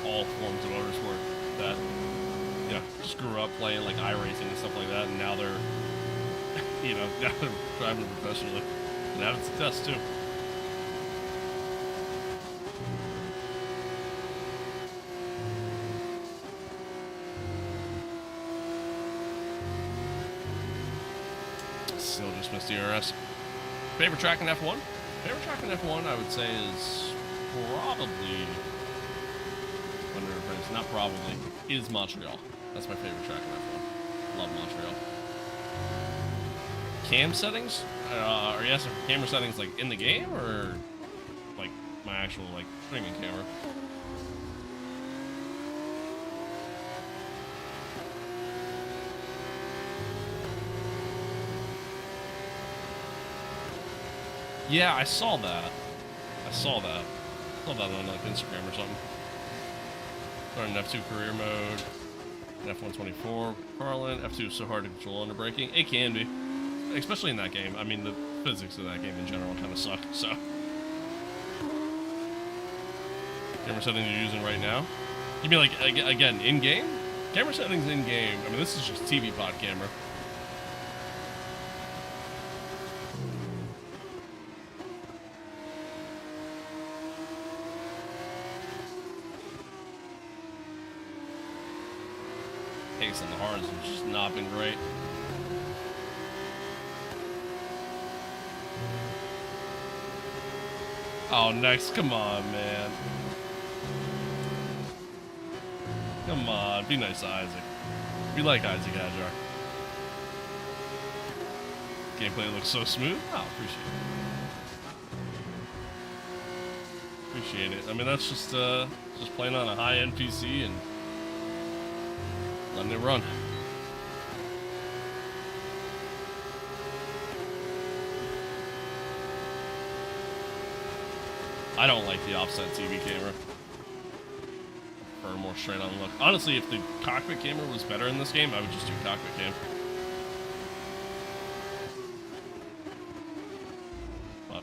all forms of motorsport that, you know, just grew up playing like iRacing and stuff like that, and now they're, you know, now they're driving professionally and having success too. Still just missed DRS. Favorite track in F1? Favorite track in F1, I would say, is probably, not probably, is Montreal. That's my favorite track in F1. Love Montreal. Cam settings? Are you asking for camera settings like in the game, or like my actual like streaming camera? Yeah, I saw that. saw that. I saw that on like Instagram or something. Starting F2 career mode. F124 Carlin. F2 is so hard to control under braking. It can be. Especially in that game. I mean, the physics of that game in general kind of suck, so. Camera settings you're using right now? You mean like, again, in-game? Camera settings in-game. I mean, this is just TV pod camera. Pace on the hards has just not been great. Oh, next, come on, man. Come on, be nice to Isaac. We like Isaac Hajar. Gameplay looks so smooth. Oh, appreciate it. I mean, that's just playing on a high-end PC and letting it run. I don't like the offset TV camera. For a more straight on look. Honestly, if the cockpit camera was better in this game, I would just do cockpit cam. But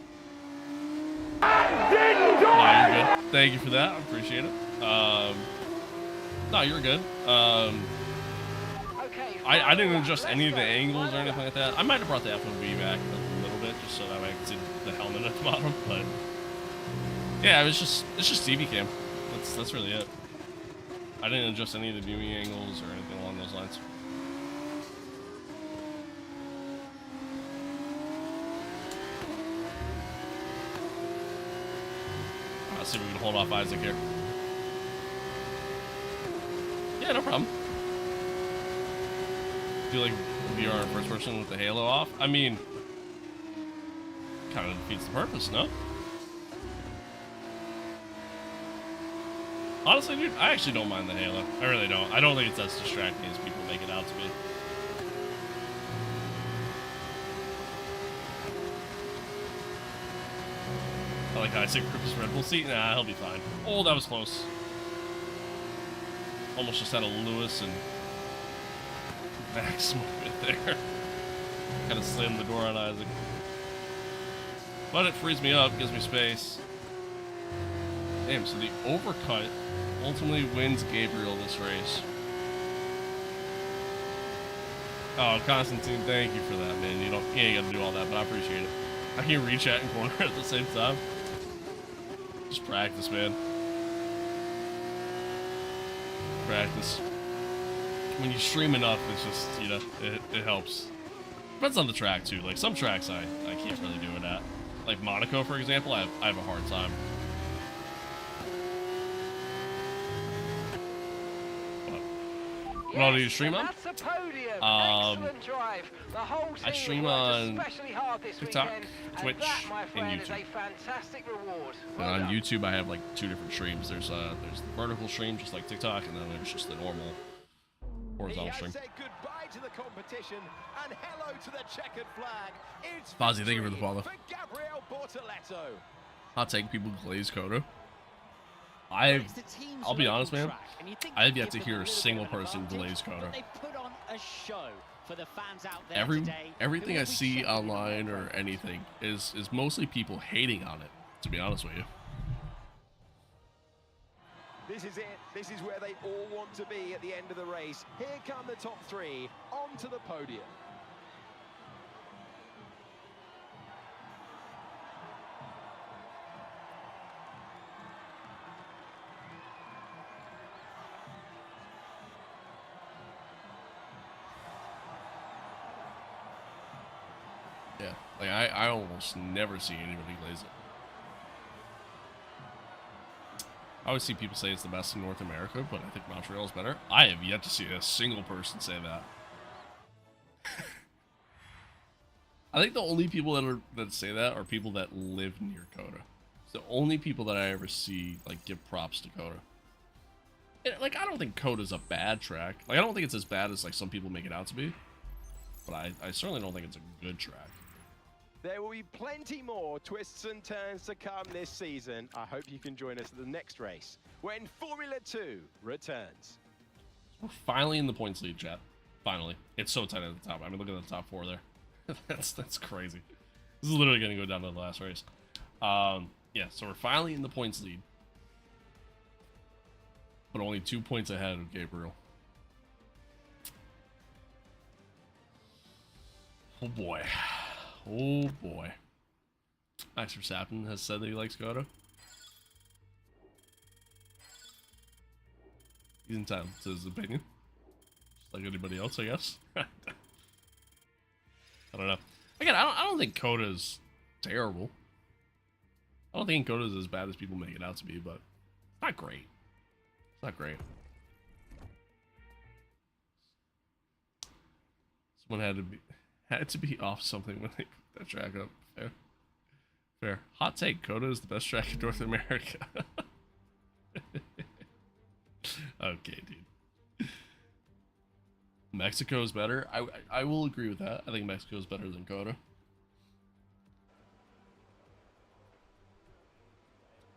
no, you're good. Thank you for that. I appreciate it. No, you're good. I didn't adjust any of the angles or anything like that. I might have brought the F1V back a little bit just so that way I could see the helmet at the bottom, but yeah, it's just TV cam. That's really it. I didn't adjust any of the viewing angles or anything along those lines. Let's see if we can hold off Isaac here. Yeah, no problem. Do you like VR in first person with the halo off? I mean, kind of defeats the purpose, no? Honestly, dude, I actually don't mind the halo. I really don't. I don't think it's as distracting as people make it out to be. I like how I say Cripp's Red Bull seat. Nah, he'll be fine. Oh, that was close. Almost just had a Lewis and Max moment there. Kind of slammed the door on Isaac. But it frees me up, gives me space. Damn, so the overcut ultimately wins Gabriel this race. Oh, Constantine, thank you for that, man. You ain't gotta do all that, but I appreciate it. I can reach at and corner at the same time. Just practice, man. Practice. When you stream enough, it's just, you know, it helps. Depends on the track, too. Like, some tracks I can't really do it at. Like Monaco, for example, I have a hard time. What do you stream on? I stream on TikTok, Twitch, and YouTube. And on YouTube, I have like 2 different streams. There's the vertical stream, just like TikTok, and then there's just the normal horizontal stream. Fozzie, thank you for the follow. Hot take, people glaze Coda. I'll be honest, man. I have yet to hear a single person glaze Coda. Everything I see online or anything is mostly people hating on it, to be honest with you. This is it. This is where they all want to be at the end of the race. Here come the top 3 onto the podium. Yeah, like I almost never see anybody glaze it. I always see people say it's the best in North America, but I think Montreal is better. I have yet to see a single person say that. I think the only people that say that are people that live near Coda. It's the only people that I ever see like give props to Coda. Like, I don't think Coda's a bad track. Like, I don't think it's as bad as like some people make it out to be. But I certainly don't think it's a good track. There will be plenty more twists and turns to come this season. I hope you can join us at the next race when Formula 2 returns. We're finally in the points lead, chat. Finally. It's so tight at the top. I mean, look at the top 4 there. that's crazy. This is literally going to go down to the last race. Yeah, so we're finally in the points lead. But only 2 points ahead of Gabriel. Oh boy. Oh boy. Max Verstappen has said that he likes Goto. He's entitled to his opinion. Just like anybody else, I guess. I don't know. Again, I don't think Coda's terrible. I don't think Coda's as bad as people make it out to be, but it's not great. It's not great. Someone had to be off something when they put that track up. Fair. Fair. Hot take, Coda is the best track in North America. Okay, dude. Mexico's better. I will agree with that. I think Mexico's better than Coda.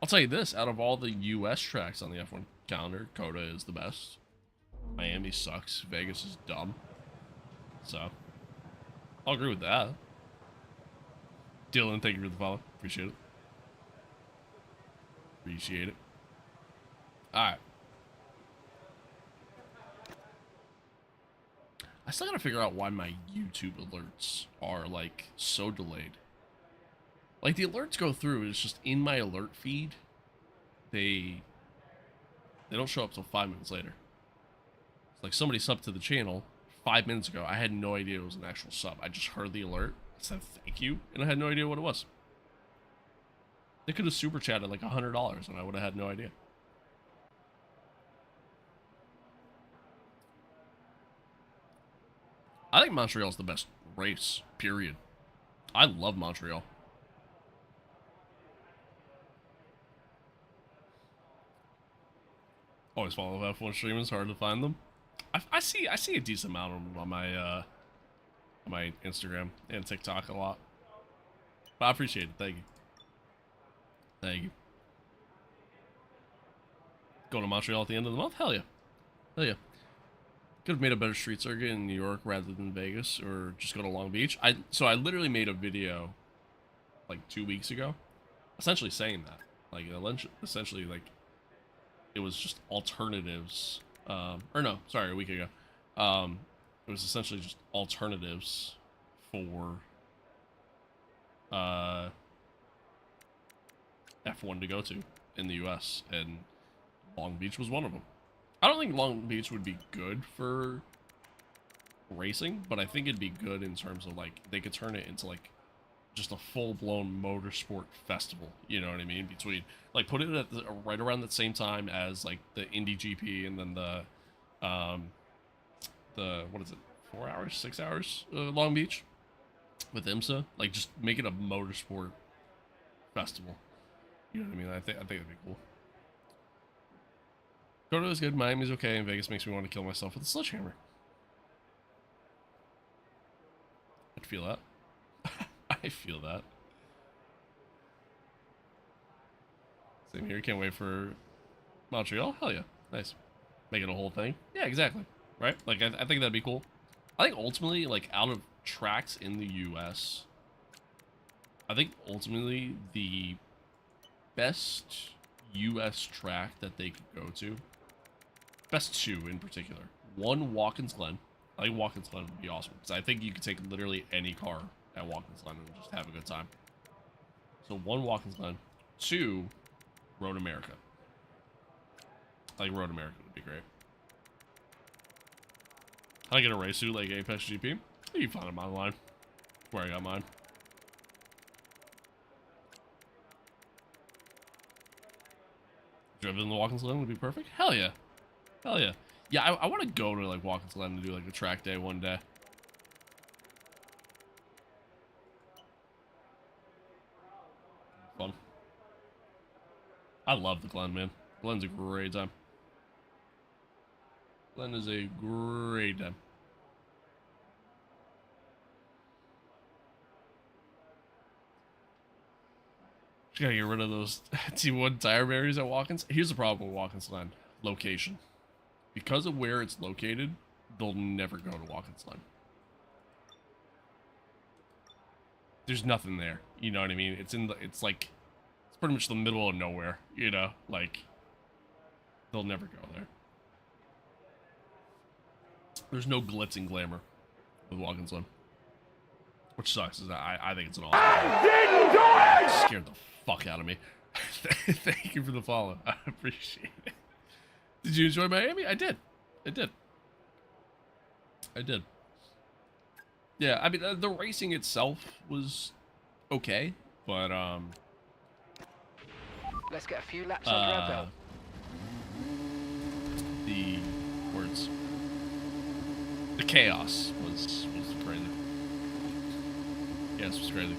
I'll tell you this, out of all the US tracks on the F1 calendar, Coda is the best. Miami sucks. Vegas is dumb. So, I'll agree with that. Dylan, thank you for the follow. Appreciate it. Appreciate it. Alright. I still gotta figure out why my YouTube alerts are, like, so delayed. Like, the alerts go through, it's just in my alert feed, they don't show up till 5 minutes later. It's like somebody subbed to the channel 5 minutes ago. I had no idea it was an actual sub. I just heard the alert, I said thank you, and I had no idea what it was. They could have super chatted like $100 and I would have had no idea. I think Montreal's the best race, period. I love Montreal. Always follow F1 streamers, hard to find them. I see a decent amount of them on my Instagram and TikTok a lot. But I appreciate it. Thank you. Thank you. Going to Montreal at the end of the month? Hell yeah. Hell yeah. Could have made a better street circuit in New York rather than Vegas, or just go to Long Beach. So I literally made a video like 2 weeks ago, essentially saying that, like, essentially, like, it was just alternatives, or no, sorry, a week ago. It was essentially just alternatives for F1 to go to in the US, and Long Beach was one of them. I don't think Long Beach would be good for racing, but I think it'd be good in terms of, like, they could turn it into, like, just a full-blown motorsport festival, you know what I mean? Between, like, put it at right around the same time as, like, the Indy GP and then the what is it, 4 hours, 6 hours, Long Beach with IMSA. Like, just make it a motorsport festival. You know what I mean? I think that'd be cool. Coda is good, Miami's okay, and Vegas makes me want to kill myself with a sledgehammer. I'd feel that. I feel that. Same here, can't wait for Montreal. Hell yeah, nice. Make it a whole thing. Yeah, exactly. Right? Like, I think that'd be cool. I think ultimately, like, out of tracks in the US, I think ultimately the best US track that they could go to, best two in particular. One, Watkins Glen. I think Watkins Glen would be awesome, because I think you could take literally any car at Watkins Glen and just have a good time. So one, Watkins Glen. Two, Road America. I think Road America would be great. How do I get a race suit like Apex GP? You can find them online. Where I got mine. Driven the Watkins Glen would be perfect. Hell yeah. Hell yeah. Yeah, I want to go to, like, Watkins Glen and do, like, a track day one day. Fun. I love the Glen, man. Glen's a great time. Glen is a great time. Just gotta get rid of those T1 tire barriers at Watkins. Here's the problem with Watkins Glen. Location. Because of where it's located, they'll never go to Watkins Glen. There's nothing there. You know what I mean? It's like, it's pretty much the middle of nowhere, you know? Like, they'll never go there. There's no glitz and glamour with Watkins Glen. Which sucks, is that I think it's an awesome game. Didn't do it! Scared the fuck out of me. Thank you for the follow. I appreciate it. Did you enjoy Miami? I did. I did. Yeah, I mean, the racing itself was okay, but, Let's get a few laps under our belt. the words. The chaos was crazy. Yes, it was crazy.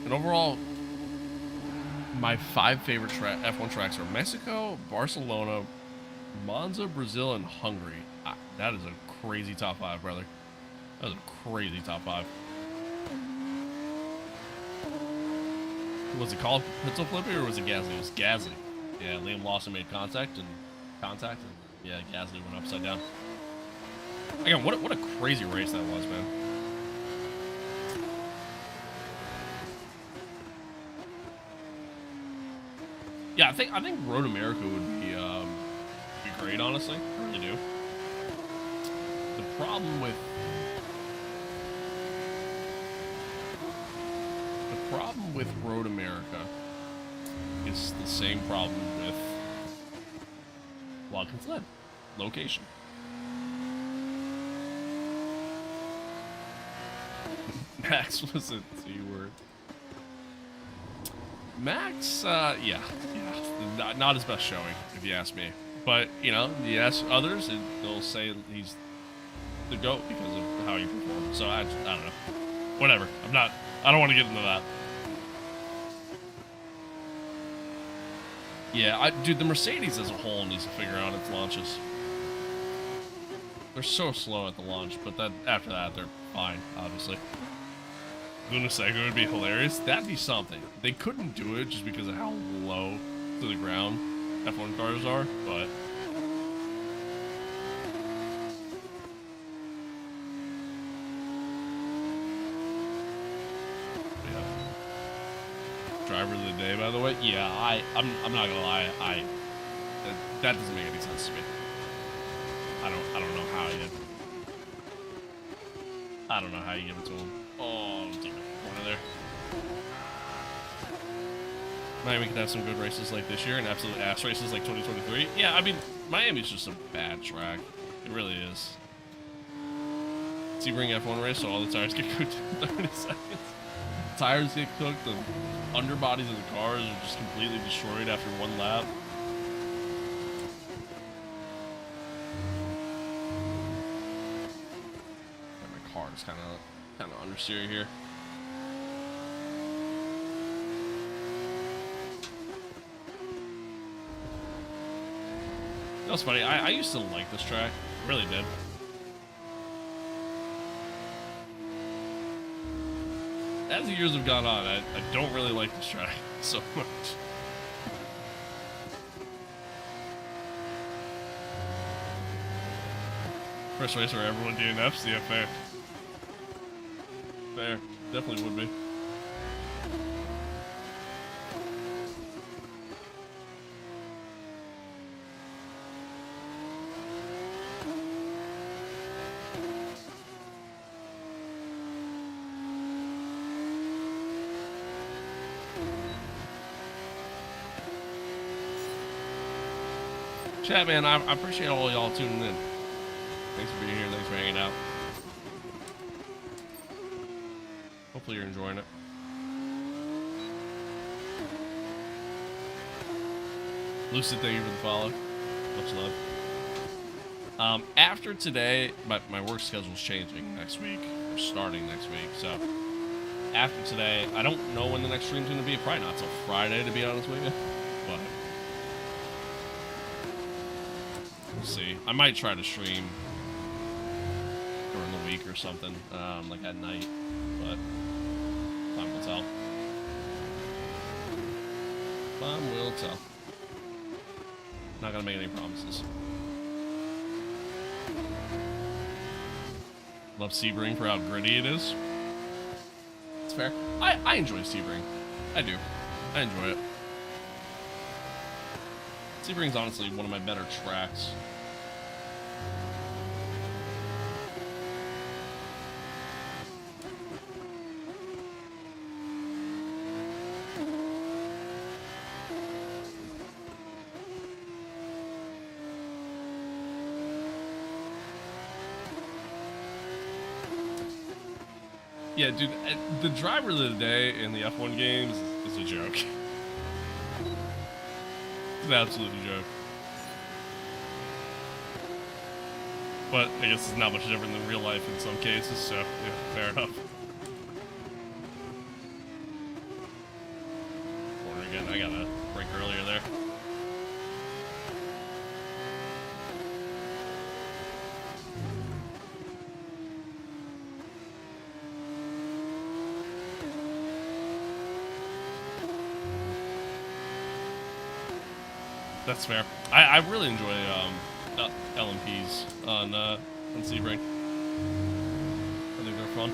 And overall, my 5 favorite F1 tracks are Mexico, Barcelona, Monza, Brazil, and Hungary. That is a crazy top 5, brother. That was a crazy top 5. Was it called Pistol Flippy or was it Gasly? It was Gasly. Yeah, Liam Lawson made contact, and yeah, Gasly went upside down. Again, what a crazy race that was, man. Yeah, I think Road America would be great, honestly. I really do. The problem with Road America is the same problem with Watkins Glen. Location. Max was a T-word. Max, yeah, not his best showing, if you ask me. But, you know, you ask others, and they'll say he's the GOAT because of how he performed. So, I don't know. Whatever. I don't want to get into that. Yeah, dude, the Mercedes as a whole needs to figure out its launches. They're so slow at the launch, but then after that, they're fine, obviously. Luna Sega would be hilarious. That'd be something. They couldn't do it just because of how low to the ground F1 cars are, but... yeah. Driver of the day, by the way. Yeah, I'm not gonna lie. That doesn't make any sense to me. I don't know how you... I don't know how you give it to him. Oh, deep corner there. Miami can have some good races like this year and absolute ass races like 2023. Yeah, I mean, Miami's just a bad track. It really is. Sebring F1 race, so all the tires get cooked in 30 seconds. Tires get cooked, the underbodies of the cars are just completely destroyed after one lap. My car is kind of understeer here. That's funny. I used to like this track. I really did. As the years have gone on, I don't really like this track so much. First race where everyone DNFs, yeah, fair. Fair. Definitely would be. Chat, man, I appreciate all y'all tuning in. Thanks for being here. Thanks for hanging out. Hopefully you're enjoying it. Lucid, thank you for the follow. Much love. After today, my work schedule's changing next week. Or starting next week, so after today, I don't know when the next stream's gonna be. Probably not till Friday, to be honest with you. But we'll see. I might try to stream during the week or something, like at night, but time will tell. Time will tell. Not gonna make any promises. Love Sebring for how gritty it is. It's fair. I enjoy Sebring. I do. I enjoy it. Sebring's honestly one of my better tracks. Yeah, dude, the driver of the day in the F1 games is a joke. It's an absolute joke. But I guess it's not much different than real life in some cases, so yeah, fair enough. Corner again, I got a break earlier there. That's fair. I really enjoy LMPs on Sebring. I think they're fun.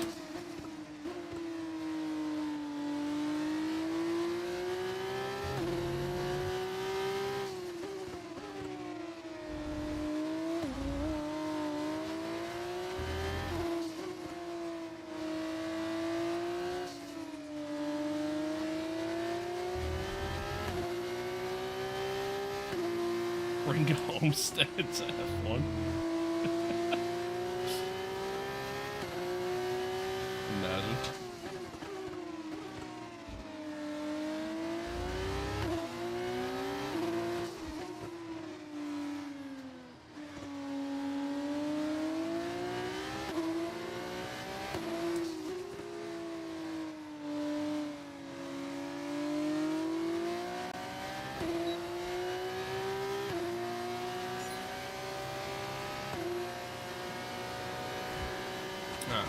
Bring Homestead to F1. Imagine.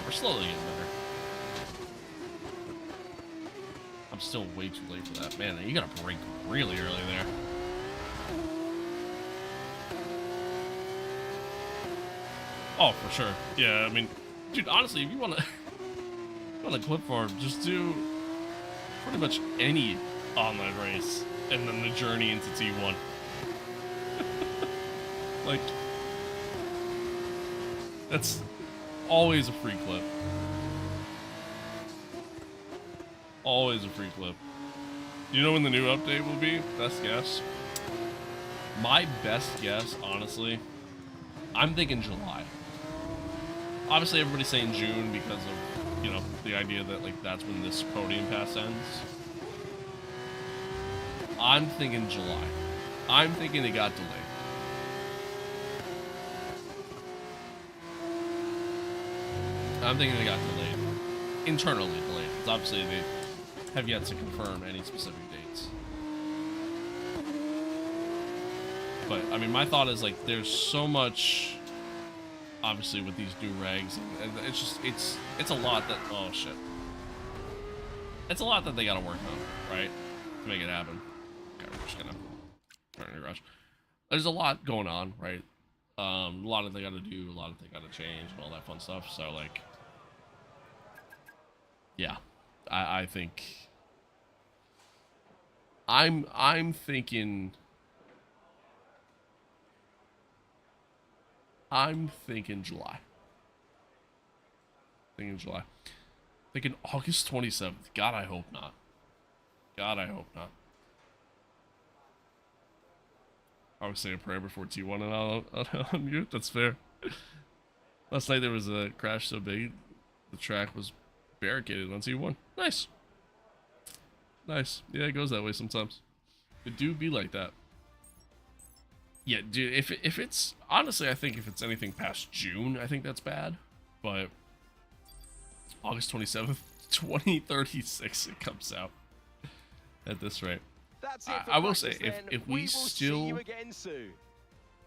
We're slowly getting better. I'm still way too late for that. Man, you gotta break really early there. Oh, for sure. Yeah, I mean, dude, honestly, if you want a clip farm, just do pretty much any online race and then the journey into T1. Like, that's always a free clip. Always a free clip. You know when the new update will be? Best guess? My best guess, honestly, I'm thinking July. Obviously, everybody's saying June because of, you know, the idea that, like, that's when this podium pass ends. I'm thinking July. I'm thinking it got delayed. I'm thinking it got delayed. Internally delayed. Because obviously they have yet to confirm any specific dates. But, I mean, my thought is, like, there's so much, obviously, with these new regs. And it's just, it's a lot that, oh, shit. It's a lot that they gotta work on, right? To make it happen. Okay, we're just gonna turn in the garage. There's a lot going on, right? A lot that they gotta do, a lot that they gotta change, and all that fun stuff. So, like, yeah, I think I'm thinking July. Thinking August 27th. God, I hope not. God, I hope not. I was saying a prayer before T1 and I'll mute. That's fair. Last night there was a crash so big the track was barricaded on T1. Nice. Nice. Yeah, it goes that way sometimes. It do be like that. Yeah, dude, if it's, honestly, I think if it's anything past June, I think that's bad. But August 27th, 2036, it comes out at this rate. That's it for I will say, practice then. if we we will still, see you again soon.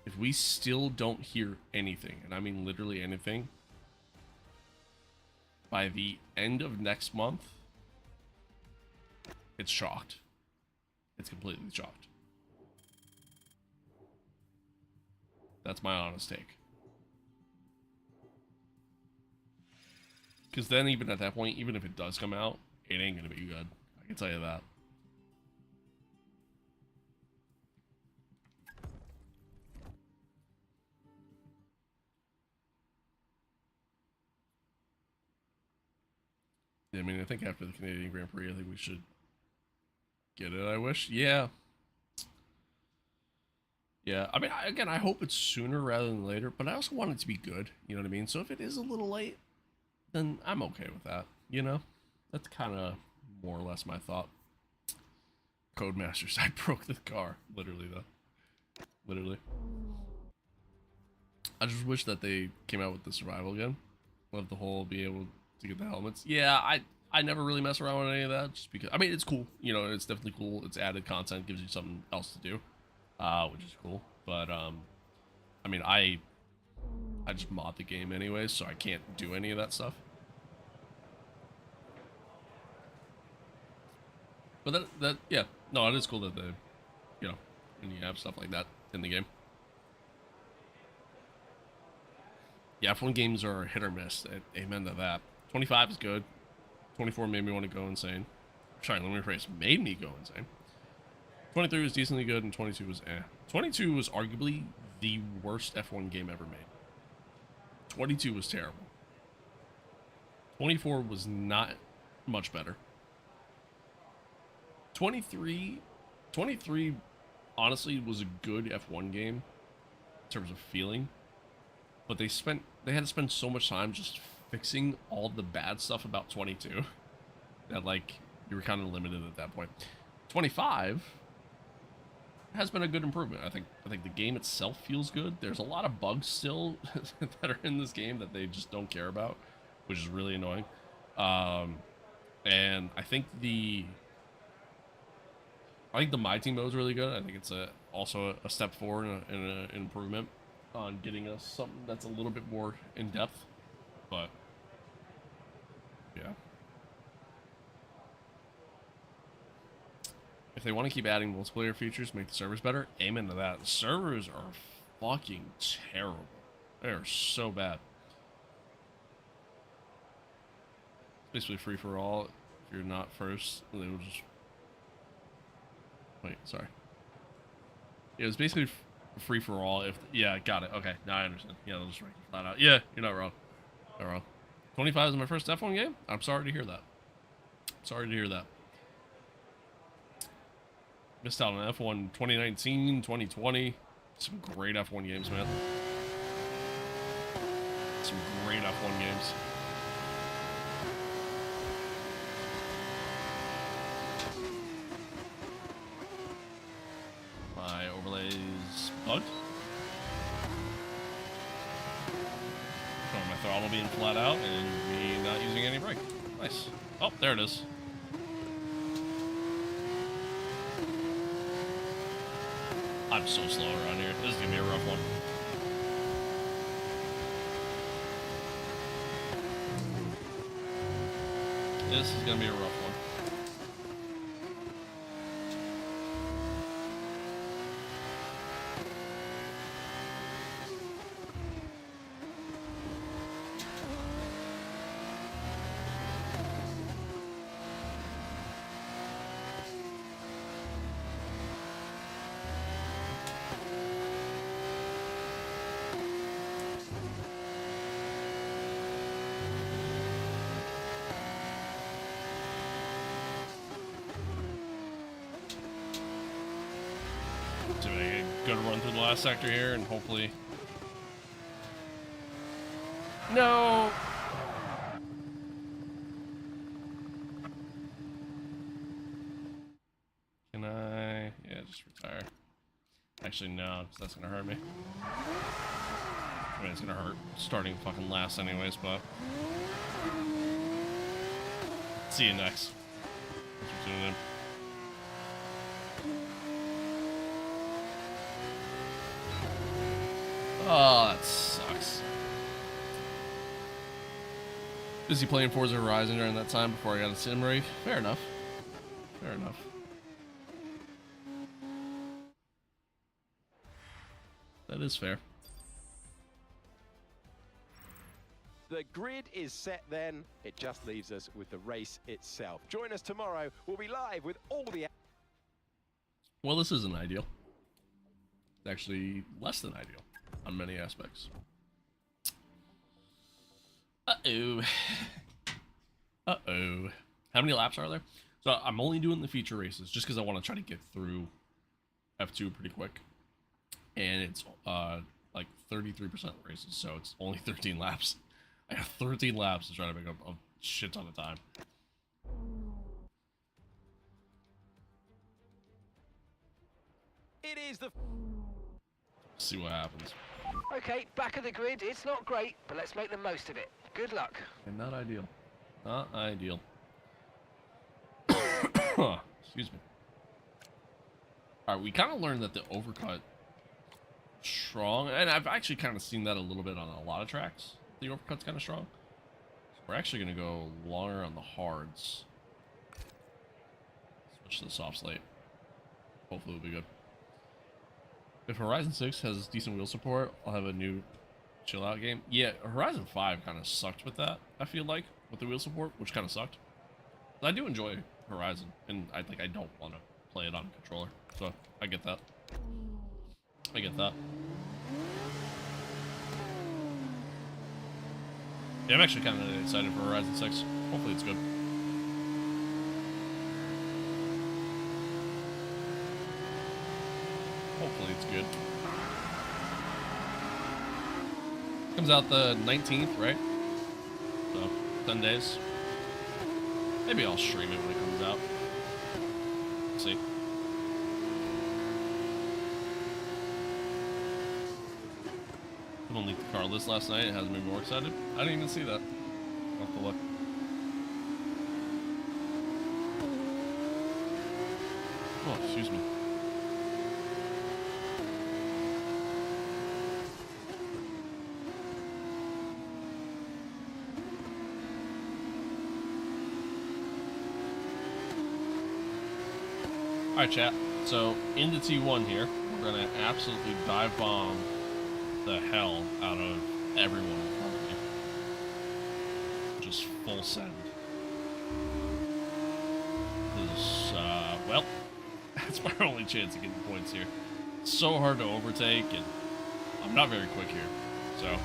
if we still don't hear anything, and I mean literally anything, by the end of next month, it's chalked. gets completely chalked. That's my honest take. Because then even at that point, even if it does come out, it ain't going to be good. I can tell you that. I mean, I think after the Canadian Grand Prix, I think we should get it, I wish. Yeah. Yeah, I mean, again, I hope it's sooner rather than later, but I also want it to be good, you know what I mean? So if it is a little late, then I'm okay with that, you know? That's kind of more or less my thought. Codemasters, I broke the car, literally, though. Literally. I just wish that they came out with the survival again. Love the whole be able to get the helmets. Yeah, I never really mess around with any of that, just because, I mean, it's cool, you know, it's definitely cool. It's added content, gives you something else to do. Which is cool, but I mean, I just mod the game anyways, so I can't do any of that stuff. But that yeah, no, it is cool that the, you know, and you have stuff like that in the game. Yeah, F1 games are hit or miss. Amen to that. 25 is good. 24 made me want to go insane. Sorry, let me rephrase. Made me go insane. 23 was decently good, and 22 was eh. 22 was arguably the worst F1 game ever made. 22 was terrible. 24 was not much better. 23 honestly was a good F1 game in terms of feeling, but they had to spend so much time just fixing all the bad stuff about 22 that, like, you were kind of limited at that point. 25 has been a good improvement. I think the game itself feels good. There's a lot of bugs still that are in this game that they just don't care about, which is really annoying. And I think the My Team mode is really good. I think it's also a step forward and an improvement on getting us something that's a little bit more in depth. But yeah. If they want to keep adding multiplayer features, make the servers better, amen to that. The servers are fucking terrible. They are so bad. It's basically free for all. If you're not first, they will just... Wait, sorry. It was basically free for all. If yeah, got it. Okay, now I understand. Yeah, they'll just rank you flat out. Yeah, you're not wrong. Not wrong. 25 is my first F1 game. I'm sorry to hear that. Sorry to hear that. Missed out on F1 2019, 2020. Some great F1 games, man. Some great F1 games. My overlays bugged. Showing my throttle being flat out and me not using any brake. Nice. Oh, there it is. I'm so slow around here. This is gonna be a rough one. This is gonna be a rough one. To make a good run through the last sector here, and hopefully... No! Can I... Yeah, just retire. Actually, no, because that's gonna hurt me. I mean, it's gonna hurt starting fucking last anyways, but... See you next. Thanks for tuning in. Oh, that sucks. Busy playing Forza Horizon during that time before I got a sim rig. Fair enough. Fair enough. That is fair. The grid is set then. It just leaves us with the race itself. Join us tomorrow. We'll be live with all the... Well, this isn't ideal. It's actually less than ideal on many aspects. Uh-oh. Uh-oh. How many laps are there? So I'm only doing the feature races just because I want to try to get through F2 pretty quick. And it's like 33% races, so it's only 13 laps. I got 13 laps to try to make up a shit ton of time. It is the... See what happens. Okay, back of the grid. It's not great, but let's make the most of it. Good luck. And not ideal. Not ideal. Excuse me. Alright, we kind of learned that the overcut strong, and I've actually kind of seen that a little bit on a lot of tracks. The overcut's kind of strong. So we're actually going to go longer on the hards. Switch to the soft slate. Hopefully it'll be good. If Horizon 6 has decent wheel support, I'll have a new chill out game. Yeah, Horizon 5 kind of sucked with that, I feel like, with the wheel support, which kind of sucked. But I do enjoy Horizon, and I think I don't want to play it on a controller, so I get that. I get that. Yeah, I'm actually kind of excited for Horizon 6. Hopefully it's good. Hopefully it's good. Comes out the 19th, right? So, 10 days. Maybe I'll stream it when it comes out. Let's see. Someone leaked the car list last night. It has me more excited. I didn't even see that. I'll have to look. Oh, excuse me. Alright, chat. So, into T1 here, we're going to absolutely dive bomb the hell out of everyone in front of me. Just full send. Because, well, that's my only chance of getting points here. It's so hard to overtake, and I'm not very quick here, so...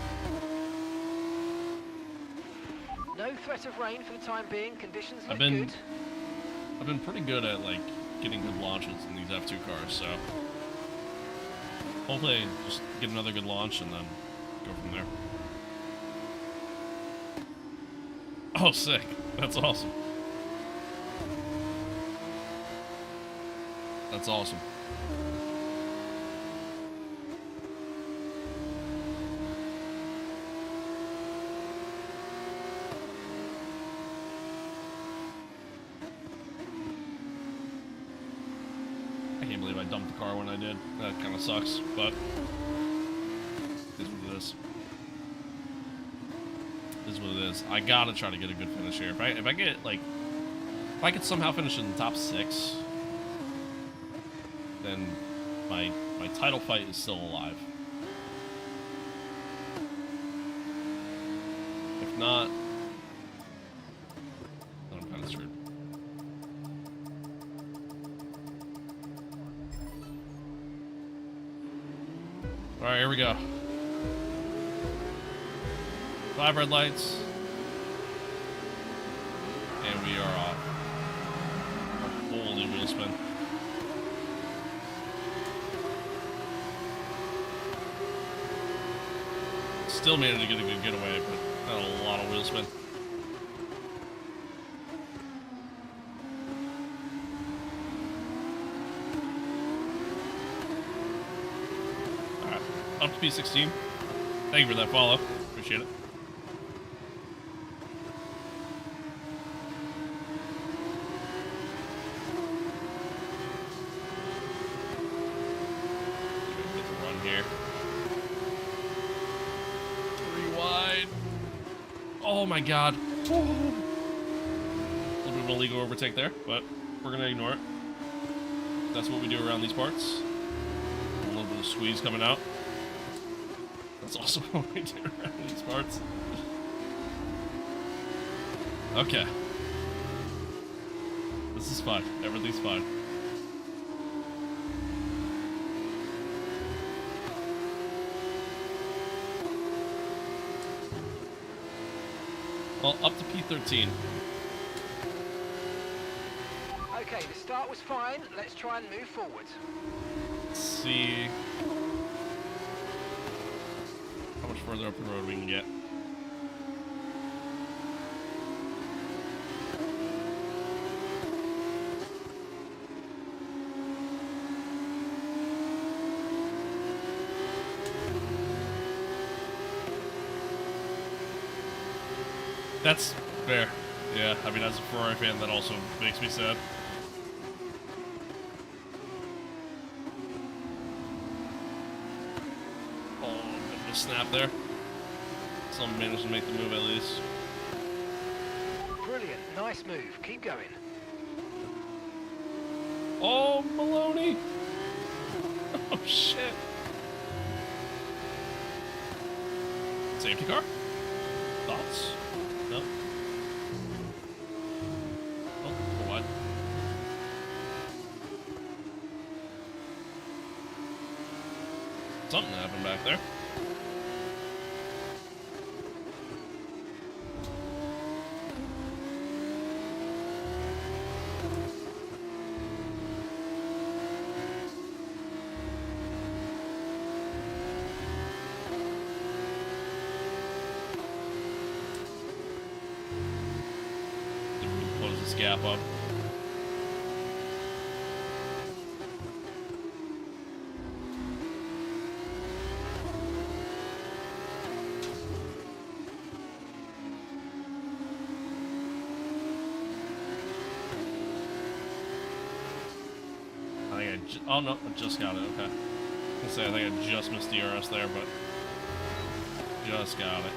No threat of rain for the time being. Conditions look I've been good. pretty good at, like, getting good launches in these F2 cars, so... Hopefully I just get another good launch and then go from there. Oh, sick. That's awesome. That's awesome. I can't believe I dumped the car when I did. That kind of sucks, but it is what it is. It is what it is. I gotta try to get a good finish here. If I get like, if I could somehow finish in the top 6, then my title fight is still alive. If not, then I'm kind of screwed. Alright, here we go. 5 red lights. And we are off. Holy wheel spin. Still managed to get a good getaway, but not a lot of wheel spin. Up to P16. Thank you for that follow. Appreciate it. Get the run here. 3 wide. Oh my god. A little bit of an illegal overtake there, but we're gonna ignore it. That's what we do around these parts. A little bit of squeeze coming out. That's also what we do around these parts. Okay. This is fine. Everything's fine. Well, up to P13. Okay, the start was fine. Let's try and move forward. Let's see how much further up the road we can get. That's fair. Yeah, I mean, as a Ferrari fan, that also makes me sad. Oh, bit of a snap there. Someone managed to make the move at least. Brilliant, nice move. Keep going. Oh, Maloney! Oh, shit. Safety car? Thoughts? No. Oh, for what? Something happened back there. Close this gap up. I think oh no, I just got it, okay. I was gonna say, I think I just missed DRS there, but just got it.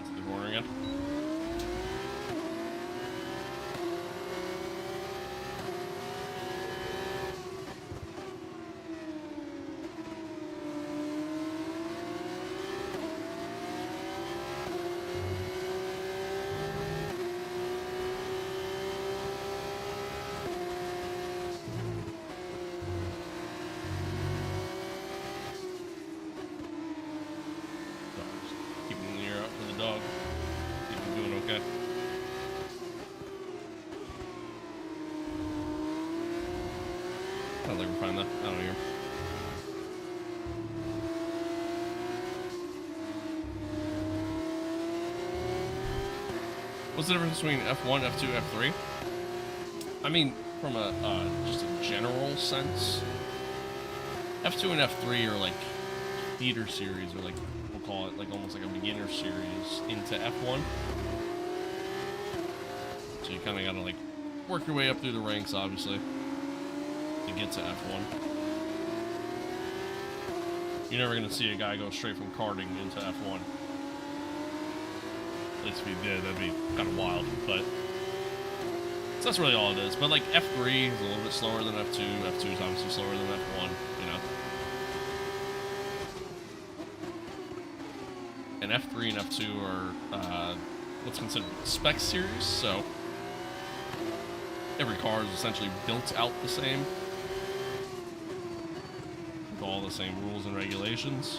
Into the corner again. Keeping an ear out for the dog. See if he's doing okay. Sounds like we're fine though. I don't hear him. What's the difference between F1, F2, F3? I mean, from a just a general sense, F2 and F3 are like feeder series, or like we'll call it like almost like a beginner series into F1. So you kind of gotta like work your way up through the ranks, obviously, to get to F1. You're never gonna see a guy go straight from karting into F1. At least if he did, that'd be kind of wild, but so that's really all it is. But like F3 is a little bit slower than F2. F2 is obviously slower than F1, you know. And F3 and F2 are what's considered spec series, so every car is essentially built out the same, with all the same rules and regulations.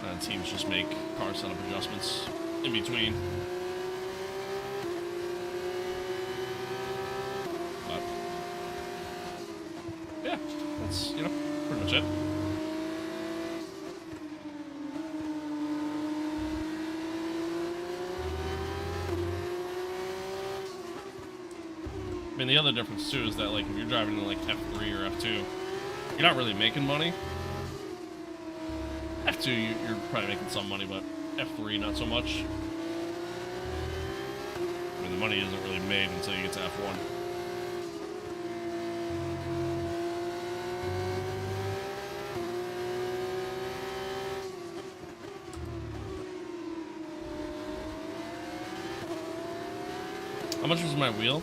And teams just make car setup adjustments in between. But yeah, that's, you know, pretty much it. I mean, the other difference too is that like if you're driving in like F3 or F2, you're not really making money. F2 you're probably making some money, but F3 not so much. I mean, the money isn't really made until you get to F1. How much was my wheel?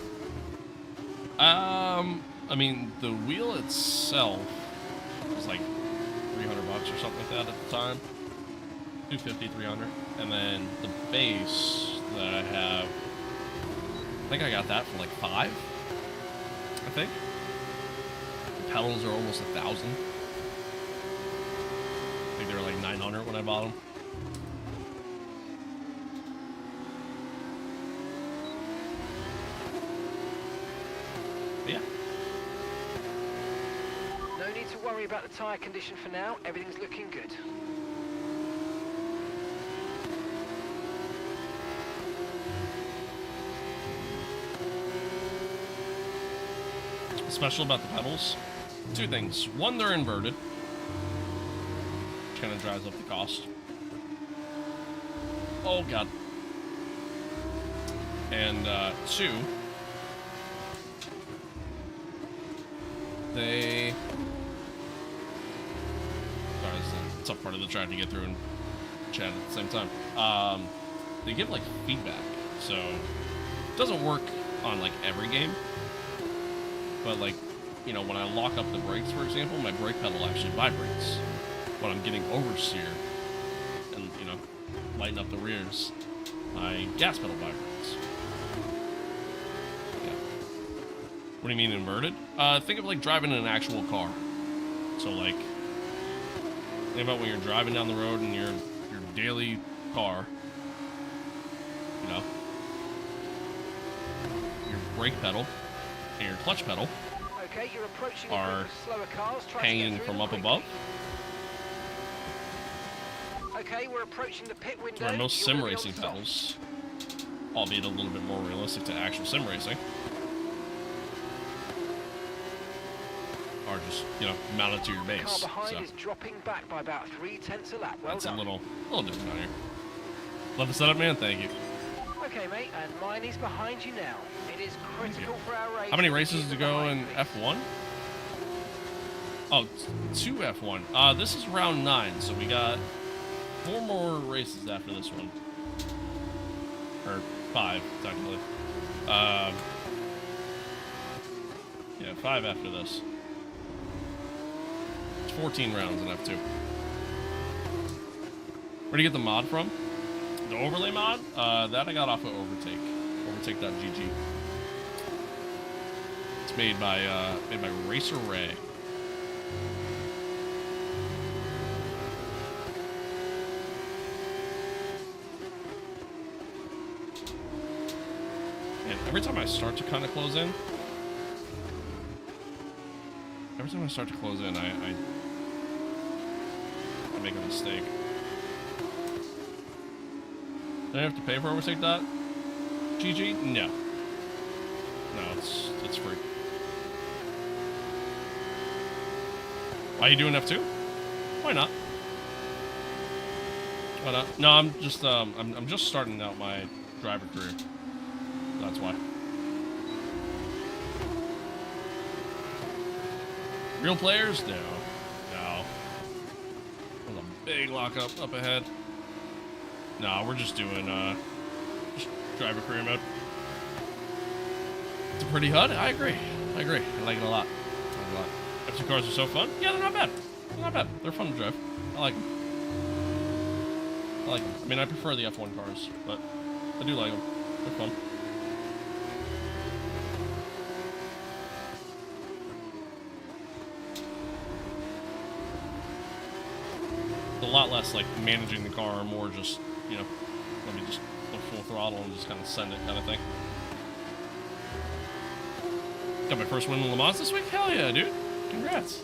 I mean, the wheel itself was like $300 or something like that at the time. 250, 300. And then the base that I have, I think I got that for like $5. I think. The pedals are almost $1,000. I think they were like 900 when I bought them. But yeah. No need to worry about the tyre condition for now. Everything's looking good. Special about the pedals, two things. One, they're inverted, which kind of drives up the cost. Oh god. And two, they, sorry, this is a tough part of the track to get through and chat at the same time. They give like feedback, so it doesn't work on like every game. But like, you know, when I lock up the brakes, for example, my brake pedal actually vibrates. When I'm getting oversteer and, you know, lighten up the rears, my gas pedal vibrates. Yeah. What do you mean inverted? Think of like driving in an actual car. So like, think about when you're driving down the road in your daily car, you know, your brake pedal and your clutch pedal Okay, you're approaching are a group of slower cars. Try to get hanging through from them up quickly. above. Okay, we're approaching the pit window. Where most You're sim gonna be on racing the softs. pedals, albeit a little bit more realistic to actual sim racing, are just, you know, mounted to your The car base. behind So is dropping back by about 3/10 a lap. Well that's a done. little different out here. Love the setup, man. Thank you. Okay, mate, and mine is behind you now. It is critical for our race. How many that we races keep to them go behind, in please. F1? Oh, two F1. This is round 9, so we got 4 more races after this one. Or 5, technically. Yeah, 5 after this. It's 14 rounds in F2. Where'd you get the mod from? The overlay mod? That I got off of Overtake. Overtake.gg. It's made by Racer Ray. And every time I start to kind of close in, I make a mistake. Do I have to pay for Overtake dot? GG? No. No, it's free. Why are you doing F2? Why not? Why not? No, I'm just I'm just starting out my driver career. That's why. Real players? No. No. There's a big lockup up ahead. No, we're just doing just driver career mode. It's a pretty HUD. I agree. I like it a lot. F2 cars are so fun. Yeah, they're not bad. They're fun to drive. I like them. I mean, I prefer the F1 cars, but I do like them. They're fun. A lot less like managing the car, more just, you know, let me just go full throttle and just kind of send it kind of thing. Got my first win in Le Mans this week? Hell yeah, dude. Congrats.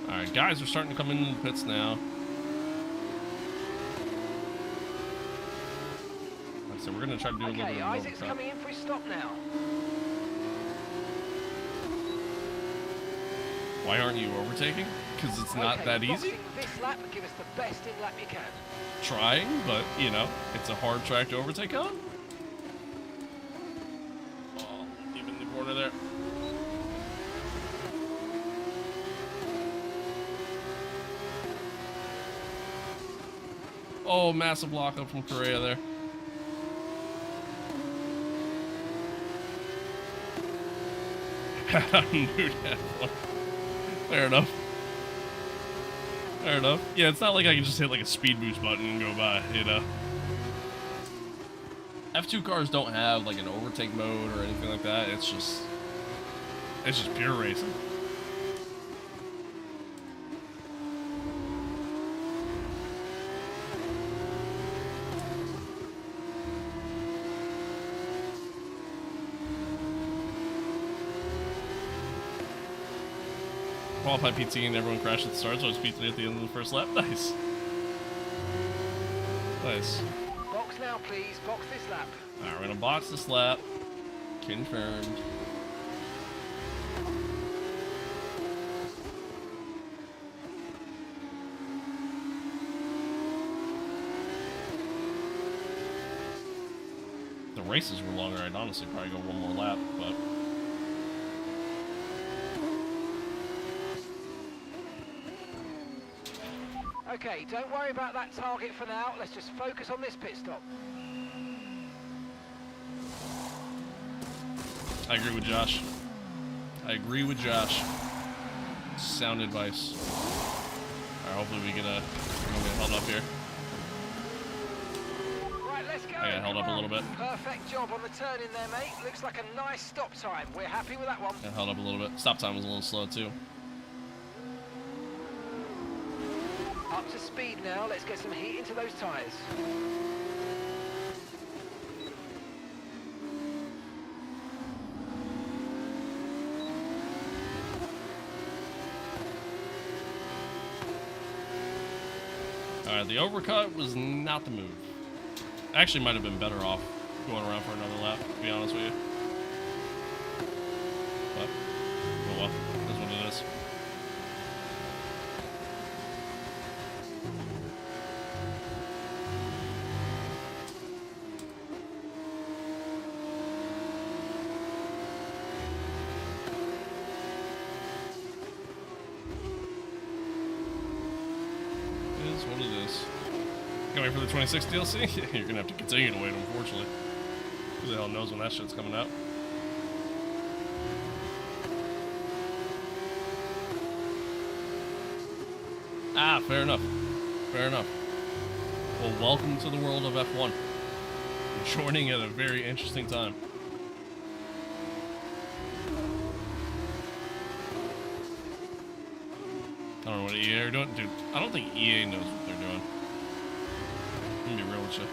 Alright, guys are starting to come into the pits now. Like I said, we're going to try to do a little bit Okay, of Isaac's overcut. coming in for his stop now. Why aren't you overtaking? Because it's not Okay, that you're easy? boxing This lap, give us the best in lap you can. Trying, but, you know, it's a hard track to overtake on. Oh, Oh, massive lockup from Correa there. Dude, fair enough. Fair enough. Yeah, it's not like I can just hit like a speed boost button and go by, you know? F2 cars don't have like an overtake mode or anything like that. It's just pure racing. Qualified PT and everyone crashed at the start, so I was PT at the end of the first lap. Nice. Nice. Box now, please. Box this lap. Alright, we're gonna box this lap. Confirmed. If the races were longer, I'd honestly probably go one more lap, but Okay, don't worry about that target for now. Let's just focus on this pit stop. I agree with Josh. I agree with Josh. Sound advice. Alright, hopefully we get held up here. Right, let's go. I got held Come up a on. little bit. Perfect job on the turn in there, mate. Looks like a nice stop time. We're happy with that one. Got held up a little bit. Stop time was a little slow too. Up to speed now. Let's get some heat into those tyres. Alright, the overcut was not the move. Actually might have been better off going around for another lap, to be honest with you. But, oh well, that's what it is. It is what it is. Can't wait for the 26 DLC? You're gonna have to continue to wait, unfortunately. Who the hell knows when that shit's coming out? Ah, fair enough. Fair enough. Well, welcome to the world of F1. You're joining at a very interesting time. I don't know what EA are doing. Dude, I don't think EA knows what they're doing. I'm gonna be real with you.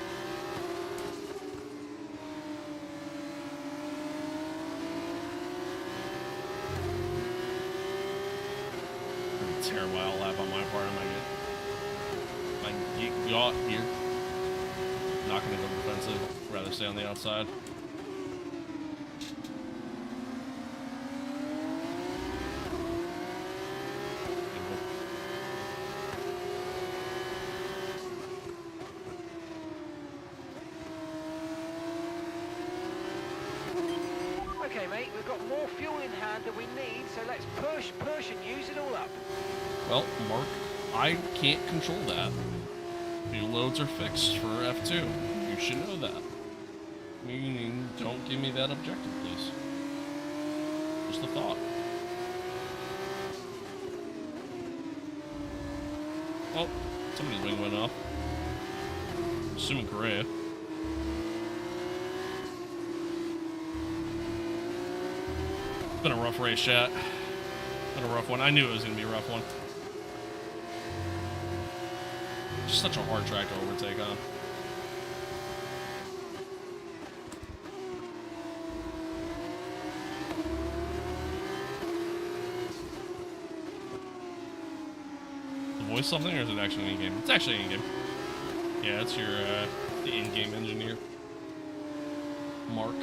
Terrible out lap on my part. I might get out here. Not gonna go defensive. Rather stay on the outside. Okay, mate, we've got more fuel in hand than we need, so let's push, and use it all up. Well, Mark, I can't control that. Fuel loads are fixed for F2. You should know that. Meaning, don't give me that objective, please. Just a thought. Oh, somebody's wing went off. Assuming Correa. It's been a rough race, chat. Been a rough one. I knew it was going to be a rough one. Just such a hard track to overtake on. The voice something, or is it actually in-game? It's actually in-game. Yeah, it's your the in-game engineer. Mark.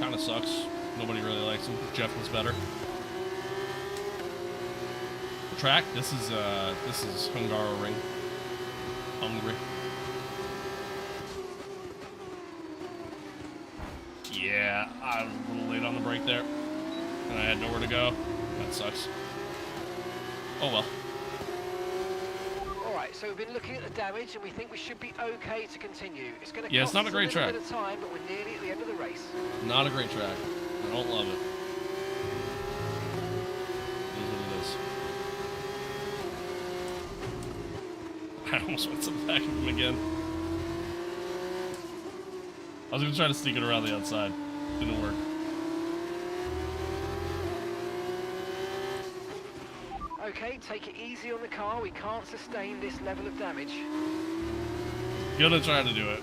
Kinda sucks. Nobody really likes him. Jeff was better. The track, this is Hungaroring. Hungry. Yeah, I was a little late on the brake there. And I had nowhere to go. That sucks. Oh well. All right, so we've been looking at the damage and we think we should be okay to continue. It's going to Yeah, cost it's not a us great little track. bit of time, but we're nearly at the end of the race. Not a great track. I don't love it. It is what it is. I almost went to the back of him again. I was gonna try to sneak it around the outside. Didn't work. Okay, take it easy on the car. We can't sustain this level of damage. Gonna try to do it.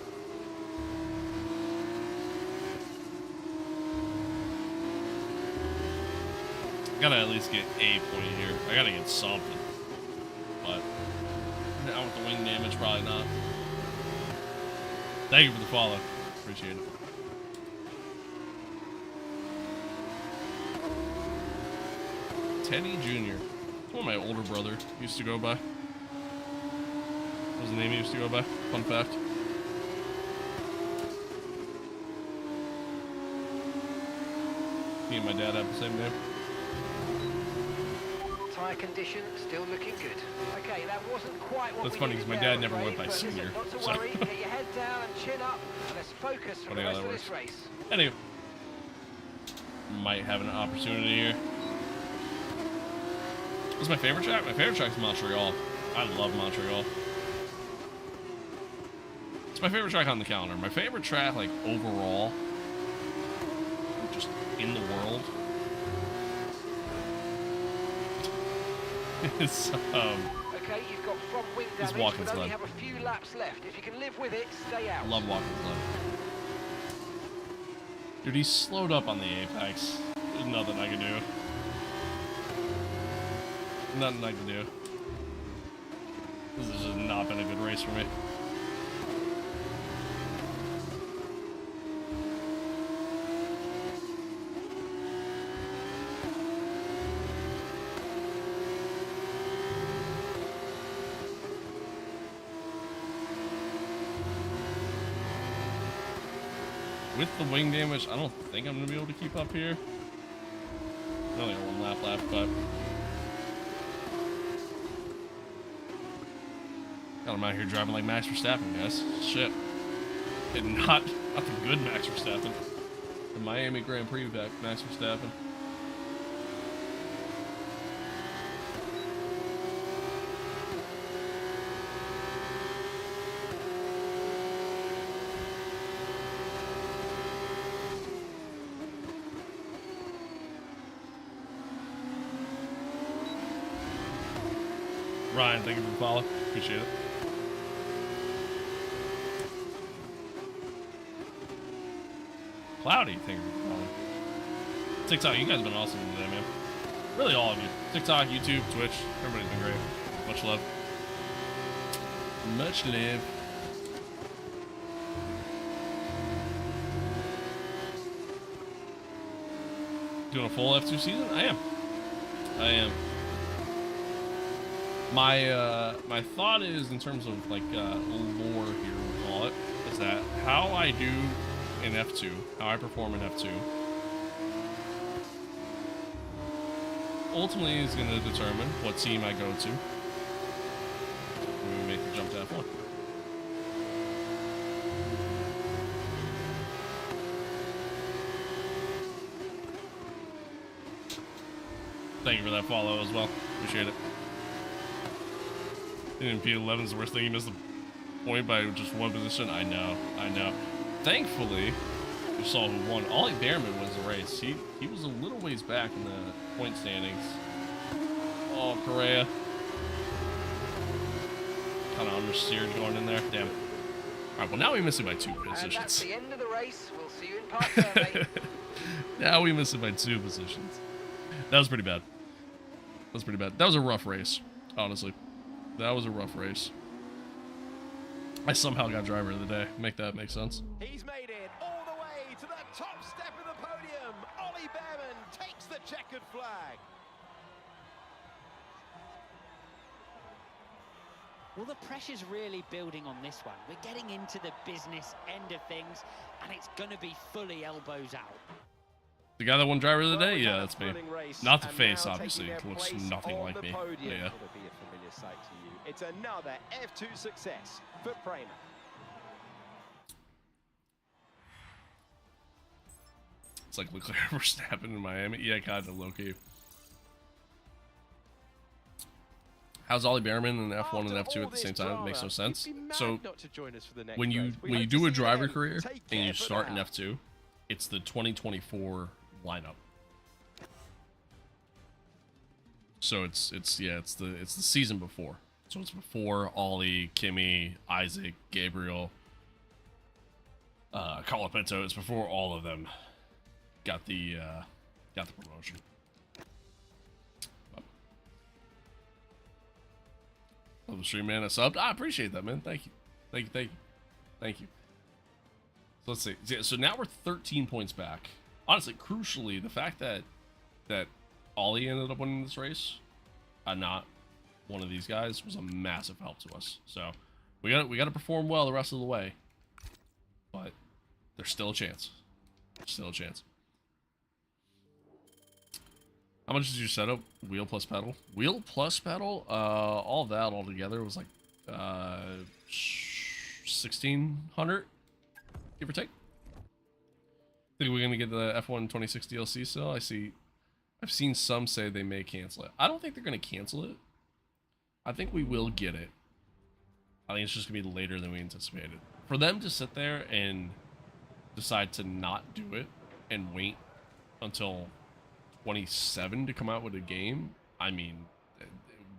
Gotta at least get a point here. I gotta get something. But now with the wing damage, probably not. Thank you for the follow. Appreciate it. Teddy Jr. What my older brother used to go by. What was the name he used to go by? Fun fact. Me and my dad have the same name. Tyre condition still looking good. Okay, that wasn't quite what That's we funny needed because my there, dad never I'm went by afraid, but senior. listen, not to So. worry, get your head down and chin up, and let's focus for Funny the how rest that of this race. Anyway. Might have an opportunity here. What's my favorite track? My favorite track is Montreal. I love Montreal. It's my favorite track on the calendar. My favorite track, like, overall, just in the world, is, Okay, you've got front wing It's damage, Watkins but only Glen. have a few laps left. If you can live with it, stay out. I love Watkins Glen. Dude, he's slowed up on the apex. There's nothing I can do. Nothing I can do. This has just not been a good race for me. With the wing damage, I don't think I'm going to be able to keep up here. I only got one lap left, but... God, I'm out here driving like Max Verstappen, guys. Shit. And not the good Max Verstappen. The Miami Grand Prix back, Max Verstappen. Ryan, thank you for the follow. Appreciate it. Cloudy, thank you for the follow. TikTok, you guys have been awesome today, man. Really, all of you. TikTok, YouTube, Twitch, everybody's been great. Much love. Much love. Doing a full F2 season? I am. My thought is, in terms of like lore here, we'll call it, is that how I do in F2, how I perform in F2, ultimately is going to determine what team I go to when we make the jump to F1. Thank you for that follow as well. Appreciate it. And P11 is the worst thing. He missed the point by just one position. I know. Thankfully, you saw who won. Ollie Behrman wins the race. He was a little ways back in the point standings. Oh, Correa. Kind of understeered going in there. Damn it. All right, well, now we miss it by 2 And that's positions. the end of the race. We'll see you in park survey. Now we miss it by 2 positions. That was pretty bad. That was a rough race, honestly. That was a rough race. I somehow got driver of the day. Make that make sense. He's made it all the way to the top step of the podium. Ollie Behrman takes the checkered flag. Well, the pressure's really building on this one. We're getting into the business end of things, and it's going to be fully elbows out. The guy that won driver of the Well, day? we've Yeah, had a that's me. thrilling race, Not the and face, now obviously. taking It their looks place nothing on like the me. podium. Yeah. It'll be a familiar this site to you. It's another F2 success for Prema. It's like Leclerc Verstappen in Miami. Yeah, kind of low-key. How's Ollie Behrman in F1 and F2 at the same time? It makes no sense. So when you do a driver career and you start in F2, it's the 2024 lineup. So it's the season before. So it's before Ollie, Kimi, Isaac, Gabriel, Colapinto. It's before all of them got the promotion. Love the stream, man. I subbed. I appreciate that, man. Thank you. Thank you. So let's see. Yeah, so now we're 13 points back. Honestly, crucially, the fact that Ollie ended up winning this race, not one of these guys, was a massive help to us. So we got to perform well the rest of the way, but there's still a chance. Still a chance. How much is your setup? Wheel plus pedal? Wheel plus pedal? All that all together was like 1,600, give or take. Think we're gonna get the F1 26 DLC still? I've seen some say they may cancel it. I don't think they're gonna cancel it. I think we will get it. I think it's just gonna be later than we anticipated. For them to sit there and decide to not do it and wait until 27 to come out with a game, I mean, it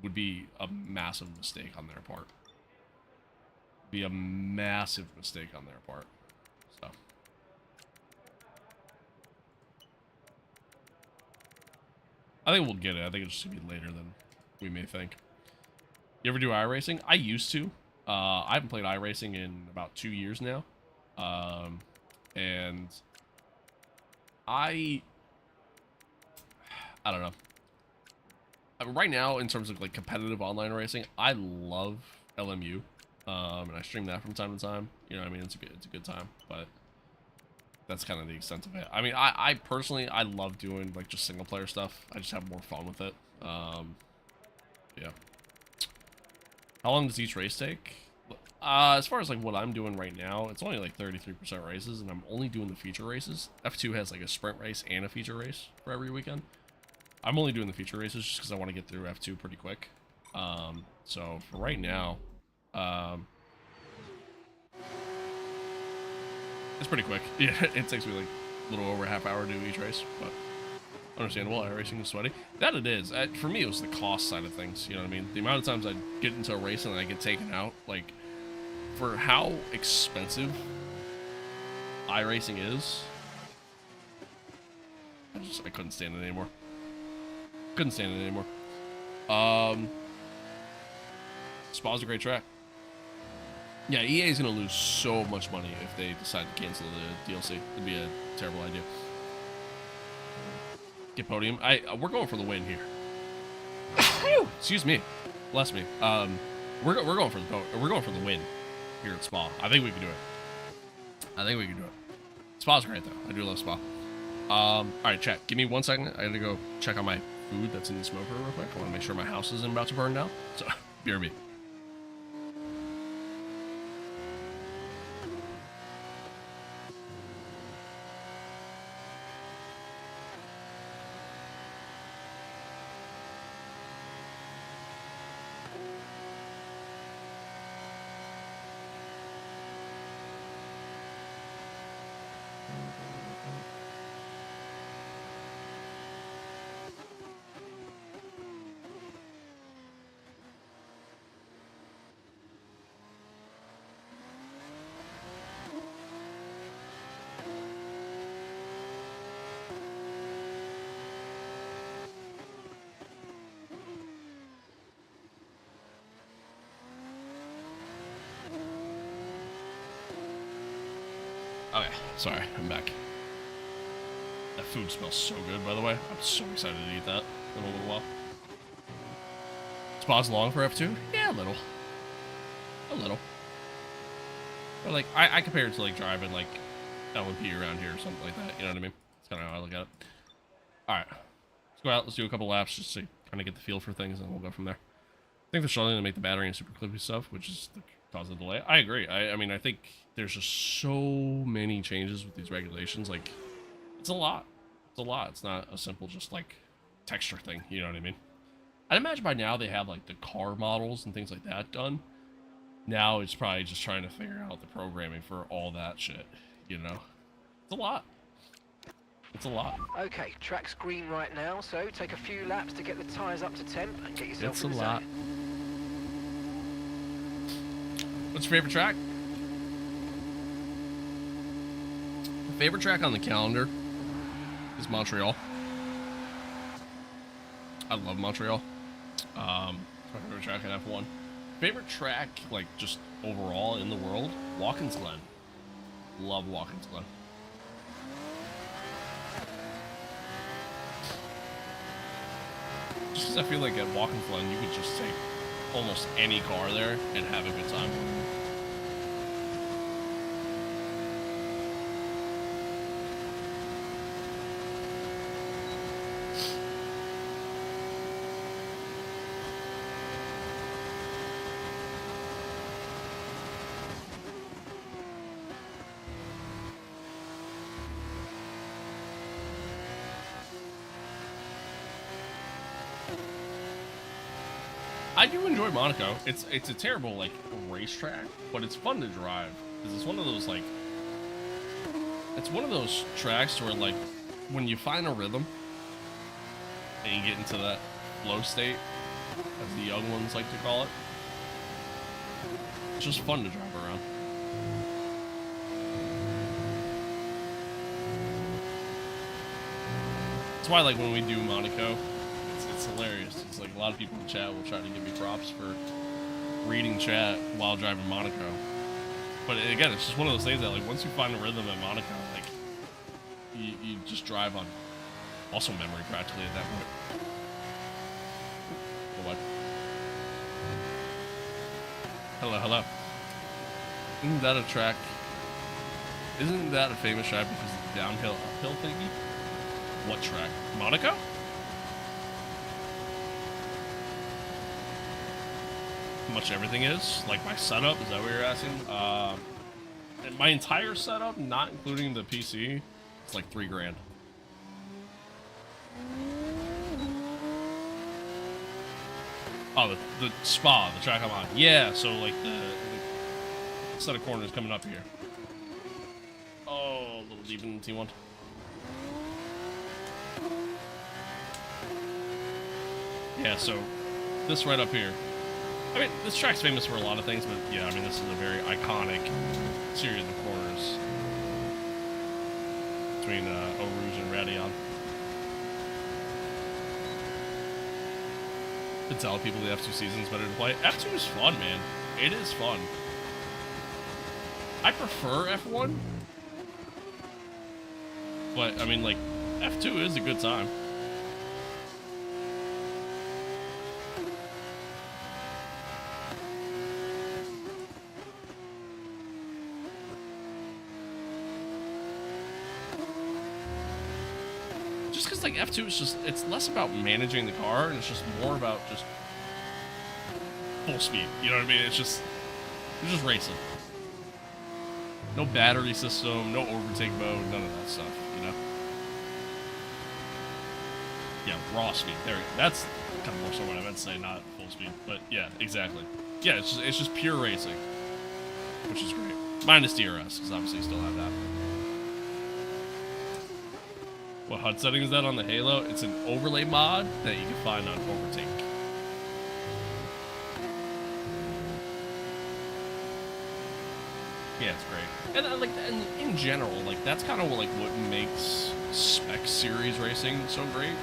would be a massive mistake on their part. Be a massive mistake on their part. So I think we'll get it. I think it's just gonna be later than we may think. You ever do iRacing? I used to. I haven't played iRacing in about 2 years now. And I don't know. Right now, in terms of like competitive online racing, I love LMU, and I stream that from time to time. You know what I mean? It's a good time, but that's kind of the extent of it. I mean, I personally, I love doing like just single player stuff. I just have more fun with it. Yeah. How long does each race take? As far as like what I'm doing right now, it's only like 33% races, and I'm only doing the feature races. F2 has like a sprint race and a feature race for every weekend. I'm only doing the feature races just because I want to get through F2 pretty quick. So for right now, it's pretty quick. Yeah, it takes me like a little over a half hour to do each race, but understandable. iRacing is sweaty. That it is. For me, it was the cost side of things. You know what I mean? The amount of times I get into a race and I get taken out, like, for how expensive iRacing is, I couldn't stand it anymore. Couldn't stand it anymore. Spa's a great track. Yeah, EA is going to lose so much money if they decide to cancel the DLC. It'd be a terrible idea. Get podium. We're going for the win here. Excuse me. Bless me. We're going for the win here at Spa. I think we can do it. Spa's great though. I do love Spa. All right, chat. Give me 1 second. I gotta go check on my food that's in the smoker real quick. I want to make sure my house isn't about to burn down. So, BRB. Okay, sorry, I'm back. That food smells so good, by the way. I'm so excited to eat that in a little while. Spa's long for F2? Yeah, a little. But like, I compare it to like driving like LMP around here or something like that. You know what I mean? That's kind of how I look at it. All right, let's go out. Let's do a couple laps just to kind of get the feel for things, and we'll go from there. think they're struggling to make the battery and super clippy stuff, which is the cause of the delay. I agree. I mean, I think there's just so many changes with these regulations. Like, it's a lot. It's a lot. It's not a simple just like texture thing. You know what I mean? I'd imagine by now they have like the car models and things like that done. Now it's probably just trying to figure out the programming for all that shit. You know, it's a lot. It's a lot. Okay, track's green right now, so take a few laps to get the tyres up to temp and get yourself It's in a the lot. zone. What's your favorite track? Favorite track on the calendar is Montreal. I love Montreal. It's my favorite track in F1. Favorite track, like just overall in the world, Watkins Glen. Love Watkins Glen. Just because I feel like at Watkins Glen you could just take almost any car there and have a good time. I do enjoy Monaco. It's a terrible like racetrack, but it's fun to drive because it's one of those like tracks where like when you find a rhythm and you get into that flow state, as the young ones like to call it, it's just fun to drive around. That's why like when we do Monaco, it's hilarious. It's like a lot of people in chat will try to give me props for reading chat while driving Monaco. But again, it's just one of those things that like once you find a rhythm at Monaco, like you just drive on muscle memory practically at that point. Oh, what? Hello, hello. Isn't that a track? Isn't that a famous track because of the downhill uphill thingy? What track? Monaco? How much everything is? Like my setup? Is that what you're asking? And my entire setup, not including the PC, it's like $3 grand. Oh, the spa, the track I'm on. Yeah, so like the set of corners coming up here. Oh, a little deep in the T1. Yeah, so this right up here. I mean, this track's famous for a lot of things, but yeah, I mean, this is a very iconic series of corners between Eau Rouge and Raidillon. To tell people the F2 season's better to play. F2 is fun, man. It is fun. I prefer F1, but I mean, like, F2 is a good time. Just because, like, F2 is just, it's less about managing the car, and it's just more about just full speed. You know what I mean? It's just, you're just racing. No battery system, no overtake mode, none of that stuff, you know? Yeah, raw speed. There we go. That's kind of more so what I meant to say, not full speed. But yeah, exactly. Yeah, it's just pure racing, which is great. Minus DRS, because obviously you still have that. What HUD setting is that on the Halo? It's an overlay mod that you can find on Overtake. Yeah, it's great. And like, and in general, like that's kind of like what makes spec series racing so great.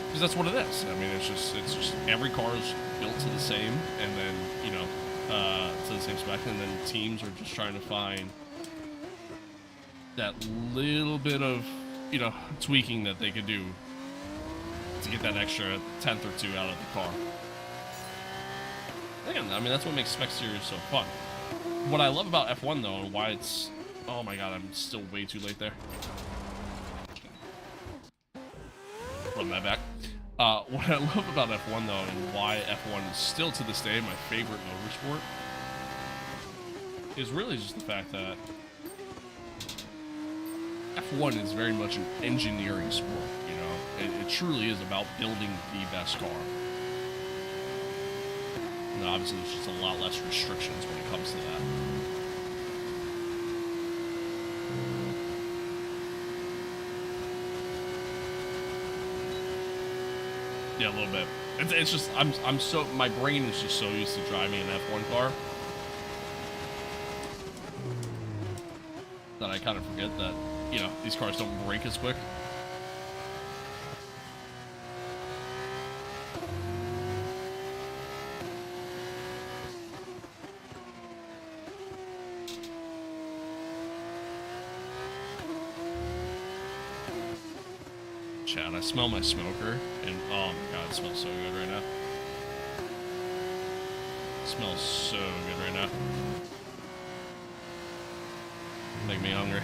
Because that's what it is. I mean, it's just every car is built to the same, and then you know, to the same spec, and then teams are just trying to find that little bit of, you know, tweaking that they could do to get that extra tenth or two out of the car. Again, I mean, that's what makes spec series so fun. What I love about F1 though, and why it's, oh my god, I'm still way too late there. Run that back. What I love about F1 though, and why F1 is still to this day my favorite motorsport, is really just the fact that F1 is very much an engineering sport, you know? It truly is about building the best car. And obviously there's just a lot less restrictions when it comes to that. Yeah, a little bit. It's just, I'm so, my brain is just so used to driving an F1 car that I kind of forget that, you know, these cars don't break as quick. Chad, I smell my smoker, and oh my god, it smells so good right now. It smells so good right now. Make me hungry.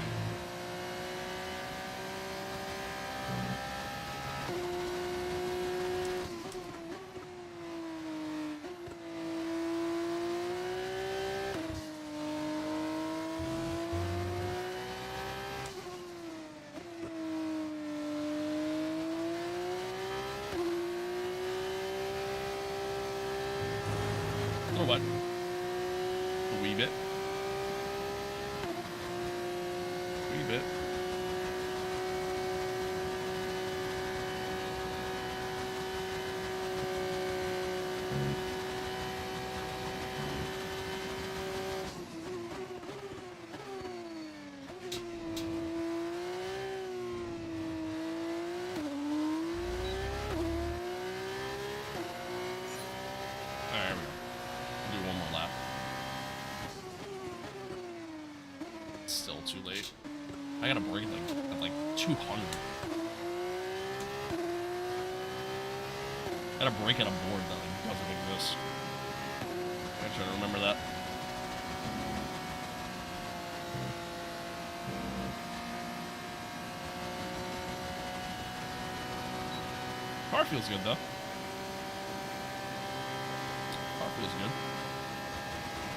Or what? A wee bit. Wee bit. Alright, do one more lap. It's still too late. I gotta break at like 200. I gotta break at a board that like, doesn't exist. I try to remember that. Car feels good though. Car feels good.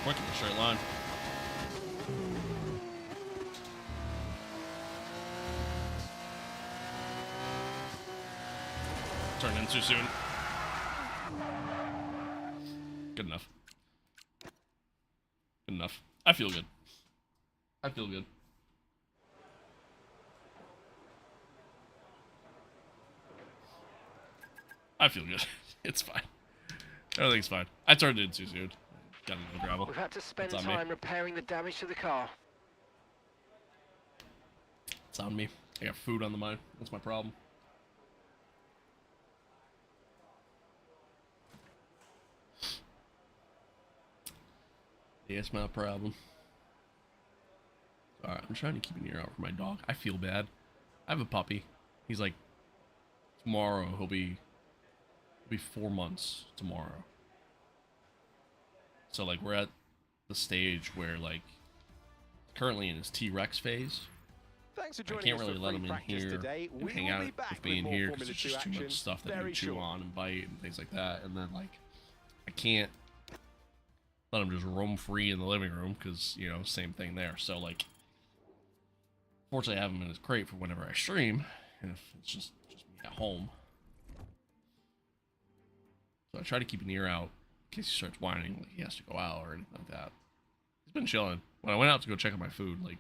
Quick in a straight line. Turned in too soon. Good enough. Good enough. I feel good. I feel good. I feel good. It's fine. Everything's fine. I turned in too soon. Got into gravel. We've had to spend It's on me. time repairing the damage to the car. It's on me. I got food on the mind. That's my problem. Yeah, it's my problem. Alright, I'm trying to keep an ear out for my dog. I feel bad. I have a puppy. He's like, tomorrow he'll be 4 months tomorrow. So like we're at the stage where like currently in his T-Rex phase. Thanks for I joining can't us really for let free him in practice here today. and We hang will out be back with me in more here because Formula there's 2 just too much action stuff that very we chew shortly. on and bite and things like that. And then like I can't let him just roam free in the living room because, you know, same thing there. So like fortunately I have him in his crate for whenever I stream, and if it's just me at home. So I try to keep an ear out in case he starts whining like he has to go out or anything like that. He's been chilling. When I went out to go check on my food, like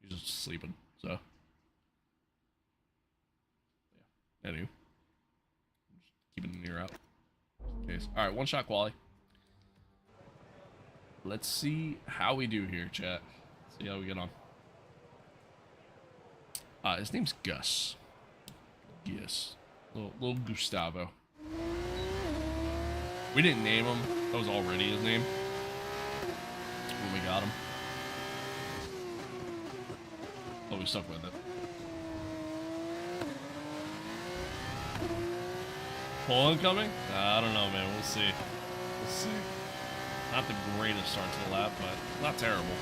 he's just sleeping. So yeah. Anyway. Just keeping an ear out. Just in case. Alright, one shot quali. Let's see how we do here, chat. See how we get on. His name's Gus. Yes. Little Gustavo. We didn't name him. That was already his name when we got him. But we stuck with it. Pull incoming? I don't know, man. We'll see. We'll see. Not the greatest start to the lap, but not terrible.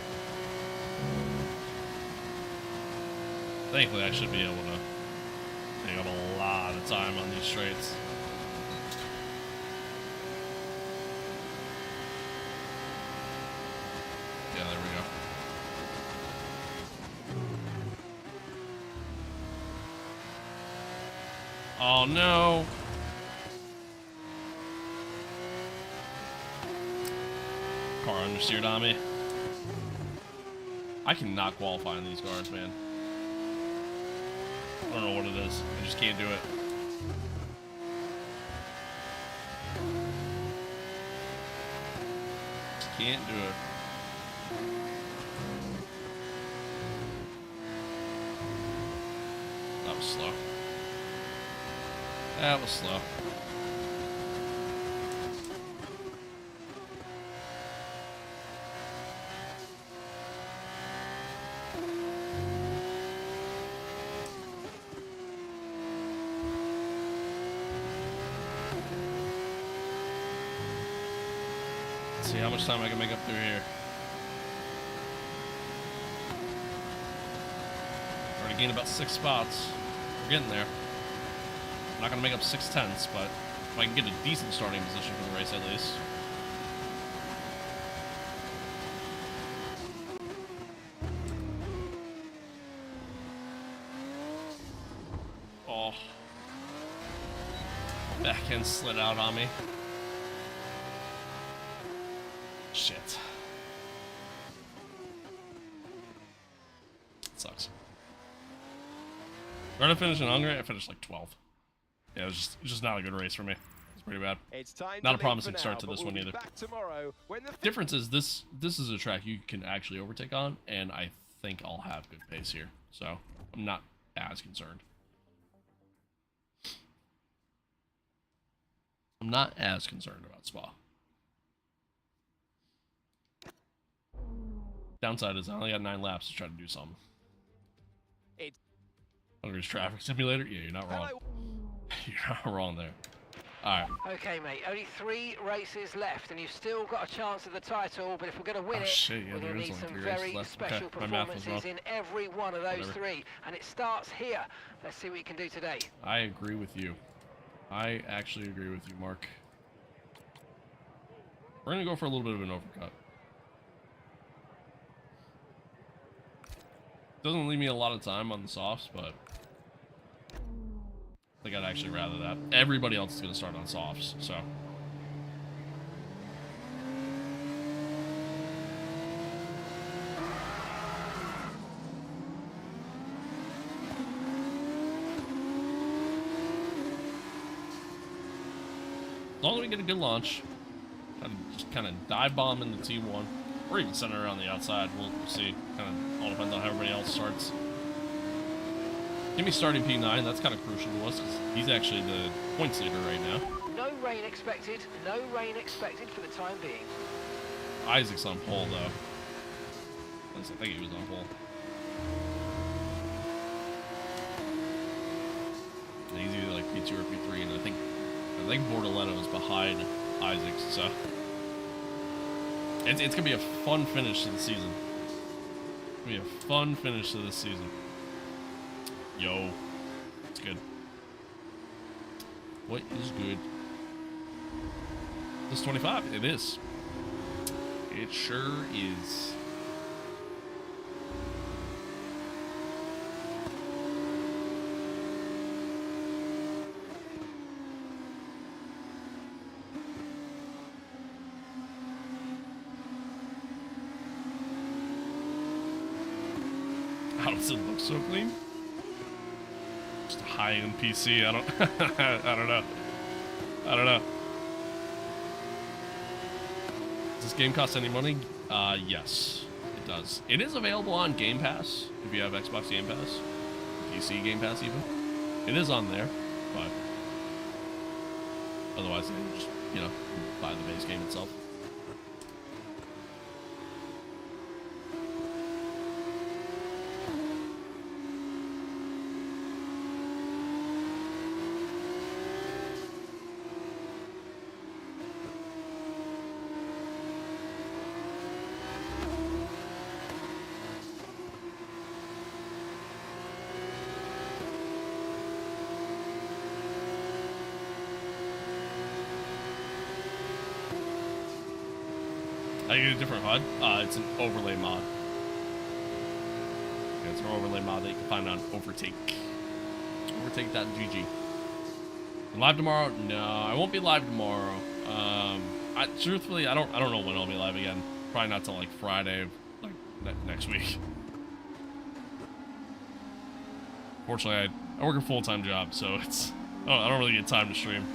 Thankfully, I should be able to Take up a lot of time on these straights. Yeah, there we go. Oh no! Car understeered on me. I cannot qualify in these cars, man. I don't know what it is. I just can't do it. Just can't do it. That was slow. That was slow. Let's see how much time I can make up through here. Already gained about 6 spots. We're getting there. I'm not gonna make up 6/10, but if I can get a decent starting position for the race at least. Oh. Back end slid out on me. Shit. Sucks. Where did I finish in Hungary? I finished like 12. Yeah, it was just not a good race for me. It's pretty bad. It's time Not to a leave promising for start now, to but this we'll one be either. back tomorrow when the Difference is this is a track you can actually overtake on, and I think I'll have good pace here. So I'm not as concerned. I'm not as concerned about Spa. Downside is I only got 9 laps to try to do something. It's Hungary's traffic simulator? Yeah, you're not wrong. hello. You're not wrong there. Alright. Okay, mate, only 3 races left, and you've still got a chance at the title, but if we're going to win Oh, it, shit, yeah, we're there going is to need only some 3 races very left. special Okay, my math was performances wrong. in every one of those Whatever. 3, and it starts here. Let's see what you can do today. I agree with you. I actually agree with you, Mark. We're going to go for a little bit of an overcut. Doesn't leave me a lot of time on the softs, but I think I'd actually rather that. Everybody else is going to start on softs, so. As long as we get a good launch, just kind of dive bomb into T1, or even send it around the outside. We'll see. Kind of all depends on how everybody else starts. Give me starting P9. That's kind of crucial to us because he's actually the points leader right now. No rain expected, no rain expected for the time being. Isaac's on pole though. At least I think he was on pole. And he's either like P2 or P3, and I think Bortoletto is behind Isaac, so it's gonna be a fun finish to the season. It's gonna be a fun finish to this season. Yo, it's good. What is good? This 25, it is. It sure is. How does it look so clean? Just a high-end PC. I don't. I don't know. I don't know. Does this game cost any money? Yes, it does. It is available on Game Pass if you have Xbox Game Pass, PC Game Pass even. It is on there, but otherwise, you just buy the base game itself. I get a different HUD. It's an overlay mod. Yeah, it's an overlay mod that you can find on Overtake. Overtake.gg. Live tomorrow? No, I won't be live tomorrow. Truthfully, I don't know when I'll be live again. Probably not till like Friday, like next week. Fortunately, I work a full-time job, so it's I don't really get time to stream.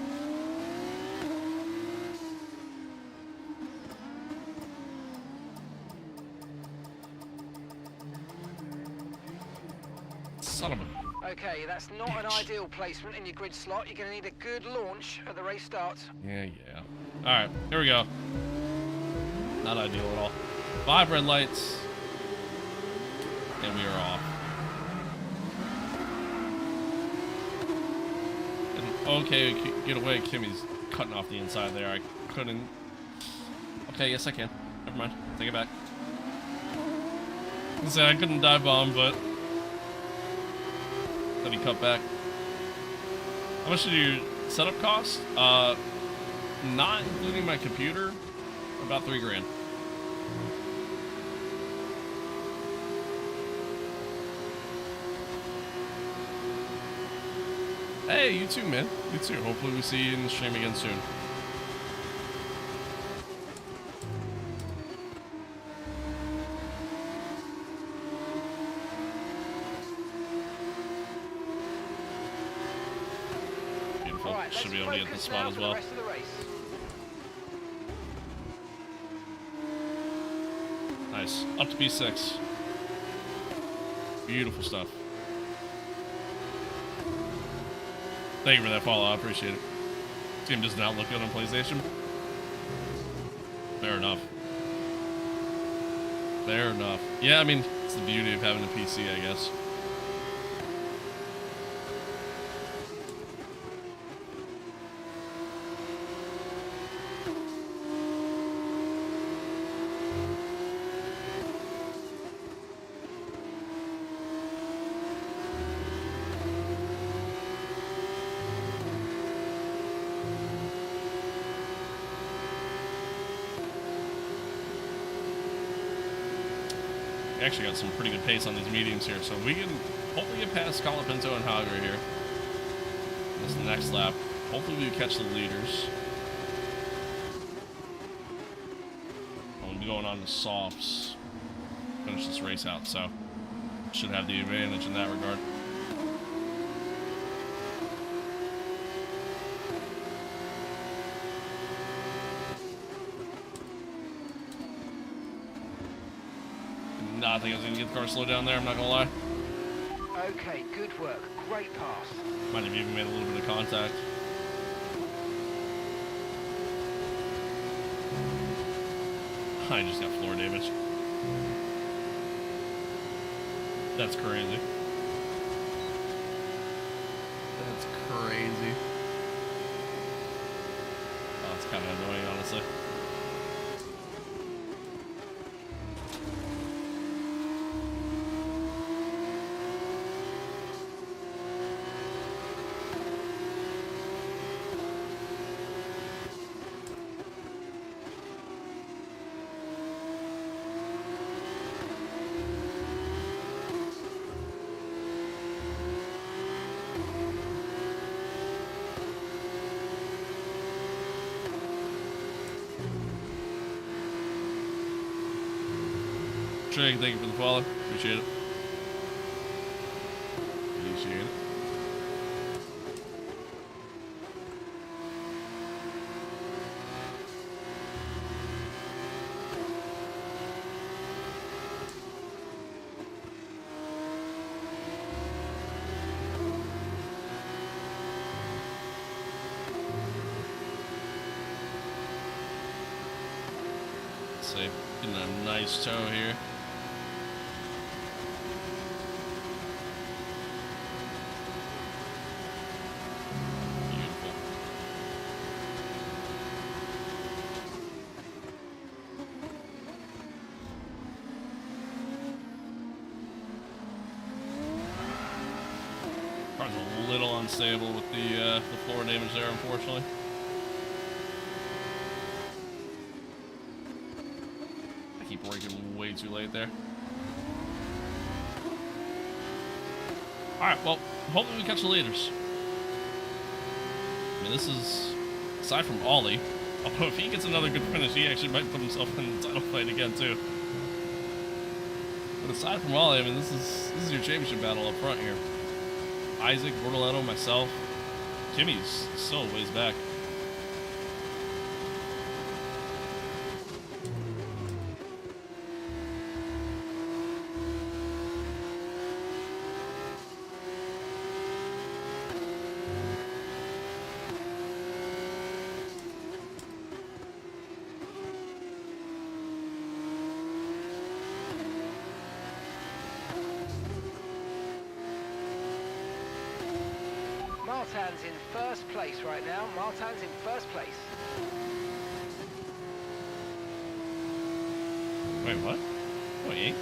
Son of a... Okay, that's not an ideal placement in your grid slot. You're going to need a good launch at the race starts. Yeah. Alright, here we go. Not ideal at all. 5 red lights. And we are off. And okay, get away. Kimmy's cutting off the inside there. I couldn't. Okay, yes I can. Never mind. Take it back. I was gonna say I couldn't dive bomb, but then he cut back. How much did your setup cost? Not including my computer, about $3 grand. Hey, you too, man. You too. Hopefully we see you in the stream again soon. Beautiful. All right, Should be able to get the focus spot now as for well. the rest of the race. Nice. Up to P6. Beautiful stuff. Thank you for that follow. I appreciate it. This game does not look good on PlayStation. Fair enough. Fair enough. Yeah, I mean, it's the beauty of having a PC, I guess. We actually got some pretty good pace on these mediums here, so we can hopefully get past Colapinto and Hager here. This is the next lap. Hopefully we catch the leaders. We'll be going on to softs. Finish this race out, so should have the advantage in that regard. I think I was going to get the car slowed down there, I'm not going to lie. Okay, good work. Great pass. Might have even made a little bit of contact. I just got floor damage. That's crazy. That's crazy. Oh, it's kind of annoying, honestly. Trig, thank you for the follow. Appreciate it. Appreciate it. Let's see. Getting a nice toe here. Car's a little unstable with the floor damage there, unfortunately. keep braking way too late there. Alright, well, hopefully we catch the leaders. I mean, this is, aside from Ollie, although if he gets another good finish, he actually might put himself in the title fight again, too. But aside from Ollie, I mean, this is your championship battle up front here. Isaac, Bortoletto, myself. Kimmy's still a ways back. Martin's in first place right now. Martin's in first place. Wait, what? Wait.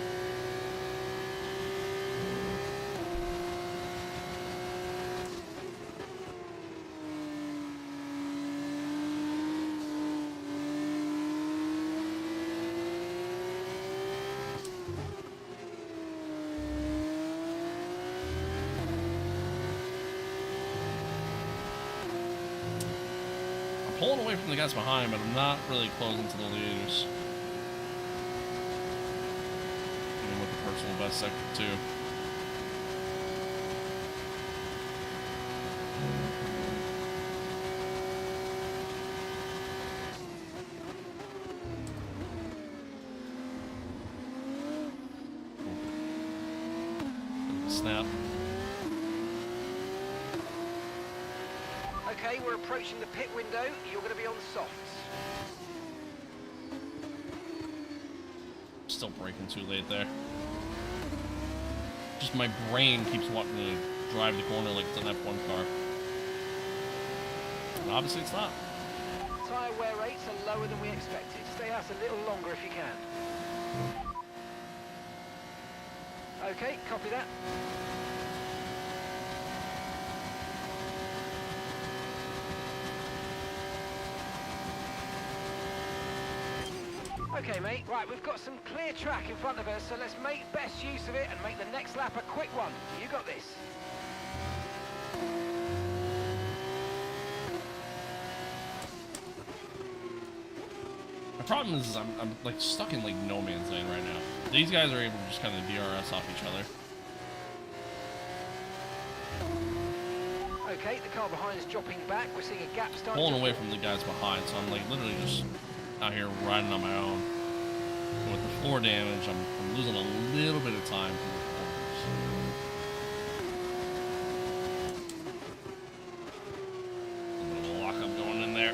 Pulling away from the guys behind, but I'm not really closing to the leaders. Even with the personal best sector too. Snap. Okay, we're approaching the pit window. You're going to be on softs. Still braking too late there. Just my brain keeps wanting to drive the corner like it's an F1 car. And obviously it's not. Tyre wear rates are lower than we expected. Stay out a little longer if you can. Okay, copy that. Okay, mate. Right, we've got some clear track in front of us, so let's make best use of it and make the next lap a quick one. You got this. My problem is I'm like stuck in like no man's land right now. These guys are able to just kind of DRS off each other. Okay, the car behind is dropping back. We're seeing a gap starting. Pulling away from the guys behind, so I'm like literally just out here riding on my own. And with the floor damage, I'm losing a little bit of time from the corners. A little lock up going in there.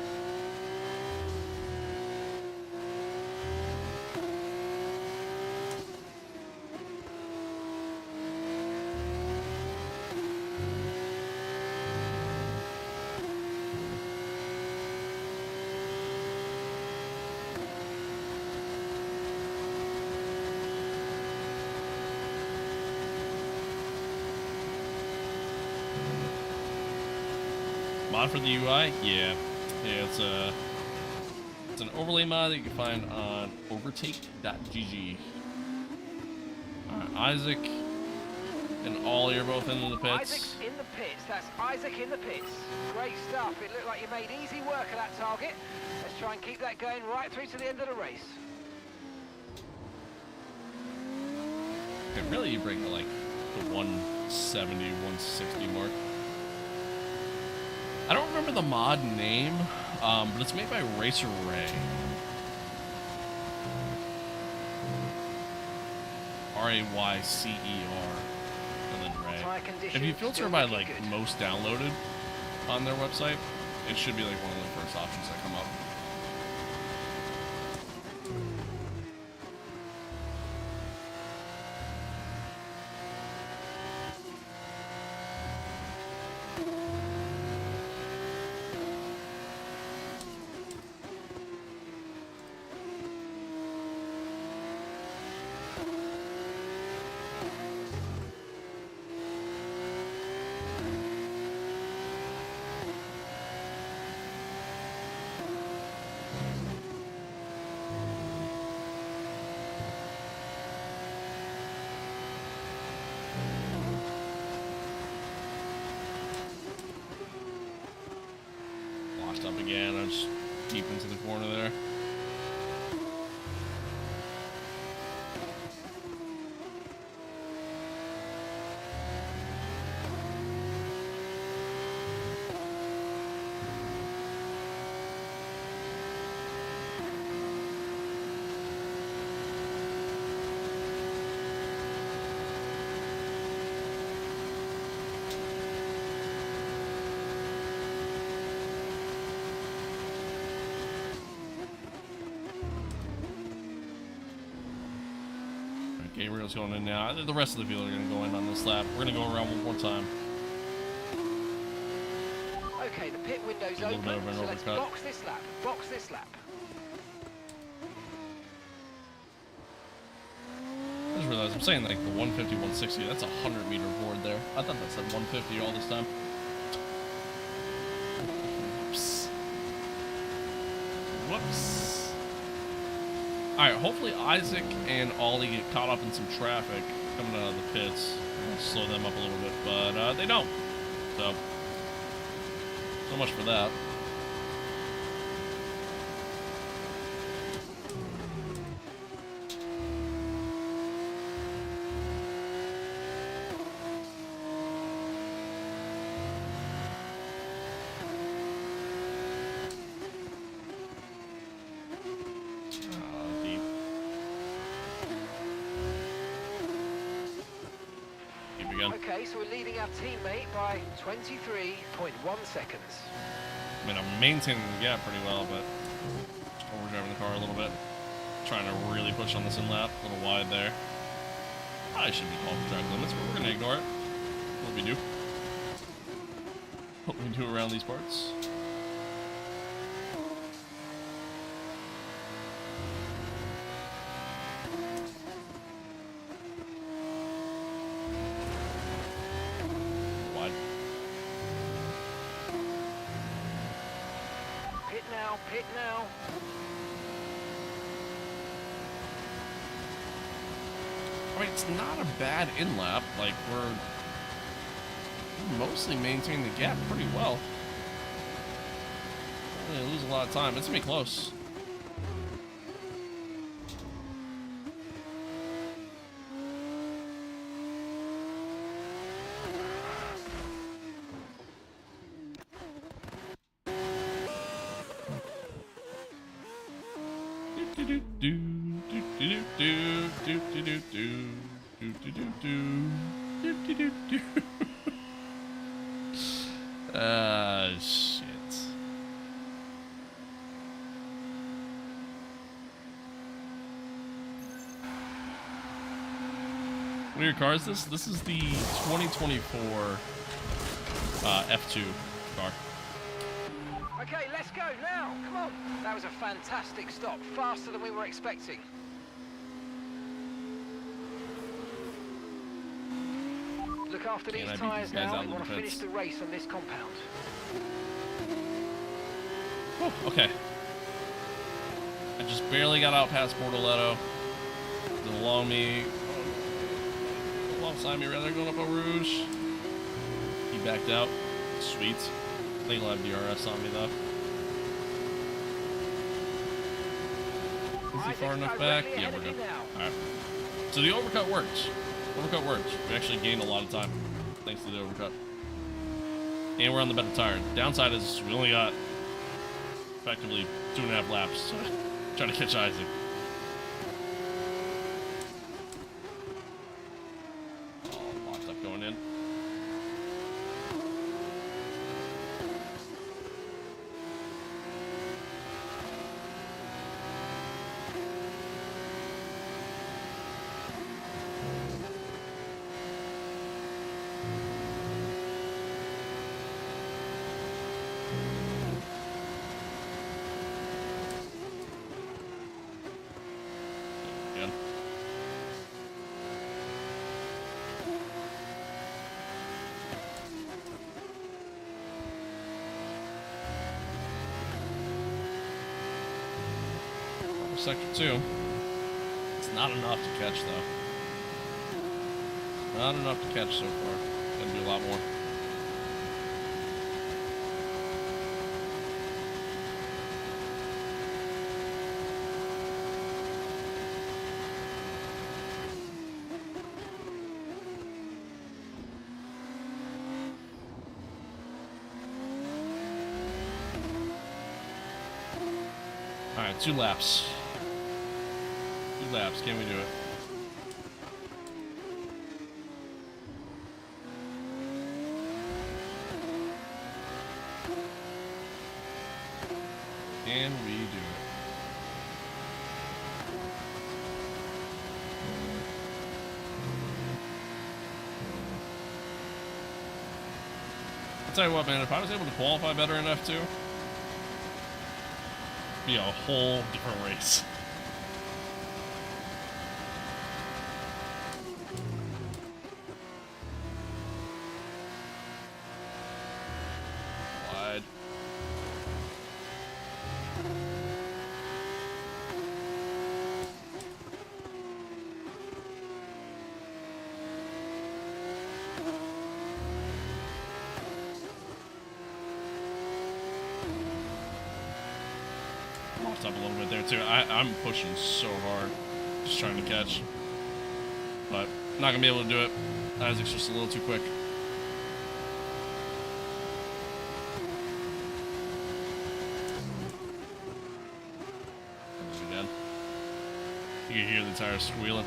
Mod for the UI? Yeah. It's an overlay mod that you can find on overtake.gg. Alright, Isaac and Ollie are both into the pits. Isaac's in the pits. That's Isaac in the pits. Great stuff. It looked like you made easy work of that target. Let's try and keep that going right through to the end of the race. Okay, really you break the, like, the 170, 160 mark. I don't remember the mod name, but it's made by Racer Ray. R-A-Y-C-E-R, and then Ray. If you filter by like most downloaded on their website, it should be like one of the first options that come up. Again, I'm just deep into the corner there. Gabriel's going in now. The rest of the field are going to go in on this lap. We're going to go around one more time. Okay, the pit window's A little bit open, of an so let's overcut. box this lap. Box this lap. I just realized I'm saying like the 150, 160. That's a 100-meter board there. I thought that said 150 all this time. Whoops. Whoops. Alright, hopefully Isaac and Ollie get caught up in some traffic coming out of the pits. I'll slow them up a little bit, but they don't. So much for that. Deep. Deep again. Okay, so we're leading our teammate by 23.1 seconds. I mean, I'm maintaining the gap pretty well, but just overdriving the car a little bit. Trying to really push on this in lap. A little wide there. I should be called for track limits, but we're going to ignore it. What we do. What we do around these parts. Wide. Pit now, pit now. I mean, it's not a bad in lap. Like, we're mostly maintaining the gap pretty well. Don't really lose a lot of time. It's gonna be close. Shit. What are your cars? This is the 2024 F2 car. Okay, let's go now. Come on. That was a fantastic stop. Faster than we were expecting. Look after these I beat tyres these guys now. out We in want the to finish pits. the race on this compound. Whew, okay. I just barely got out past Bortoletto. Along me. Alongside me, rather, going up Eau Rouge. He backed out. Sweet. I think he'll have DRS on me, though. Is he far enough back? Yeah, we're good. Alright. So the overcut works. Overcut works. We actually gained a lot of time thanks to the overcut. And we're on the better tire. Downside is we only got effectively 2.5 laps to try to catch Isaac. Oh, locked up going in. Again. Sector 2. It's not enough to catch, though. Not enough to catch so far. Gotta do a lot more. Alright, 2 laps. 2 laps, can we do it? Can we do it? I'll tell you what, man, if I was able to qualify better in F2, it'd be a whole different race. Wide. Lost up a little bit there too. I'm pushing so hard, just trying to catch, but not gonna be able to do it. Isaac's just a little too quick. Again, you can hear the tires squealing.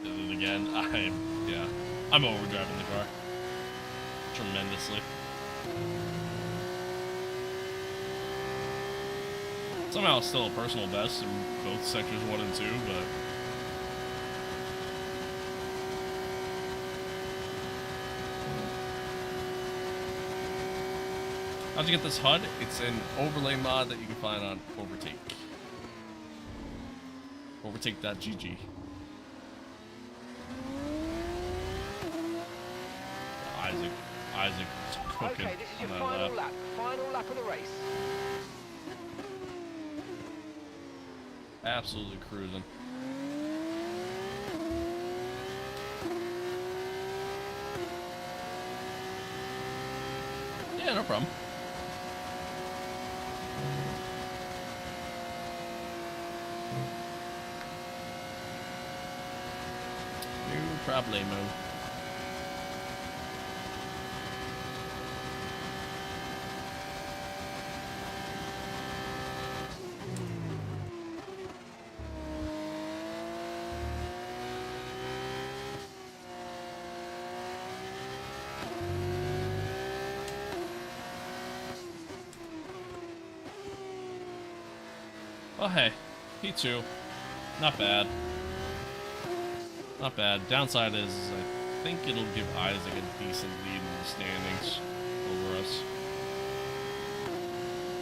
Did it again. I'm overdriving the car tremendously. Somehow it's still a personal best in both sectors 1 and 2, but how'd you get this HUD? It's an overlay mod that you can find on Overtake. Overtake.gg. Isaac is cooking. Okay, this is your on that final lap. lap. Final lap of the race. Absolutely cruising. Yeah, no problem. No problemo. Oh hey, P2, not bad. Not bad. Downside is I think it'll give Isaac a decent lead in the standings over us.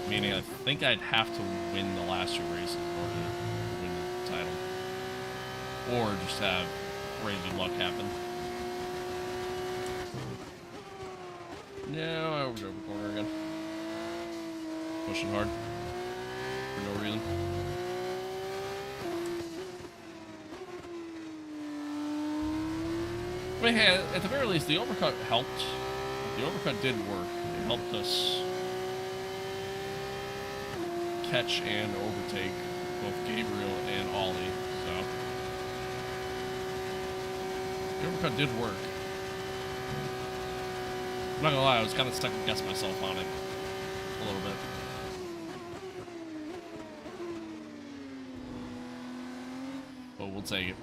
Meaning I think I'd have to win the last 2 races in order to win the title. Or just have crazy luck happen. No, I overdrove the corner again. Pushing hard. For no reason. I mean, hey, at the very least, the overcut helped. The overcut did work. It helped us catch and overtake both Gabriel and Ollie, so the overcut did work. I'm not gonna lie, I was kind of stuck and guessing myself on it a little bit. But we'll take it.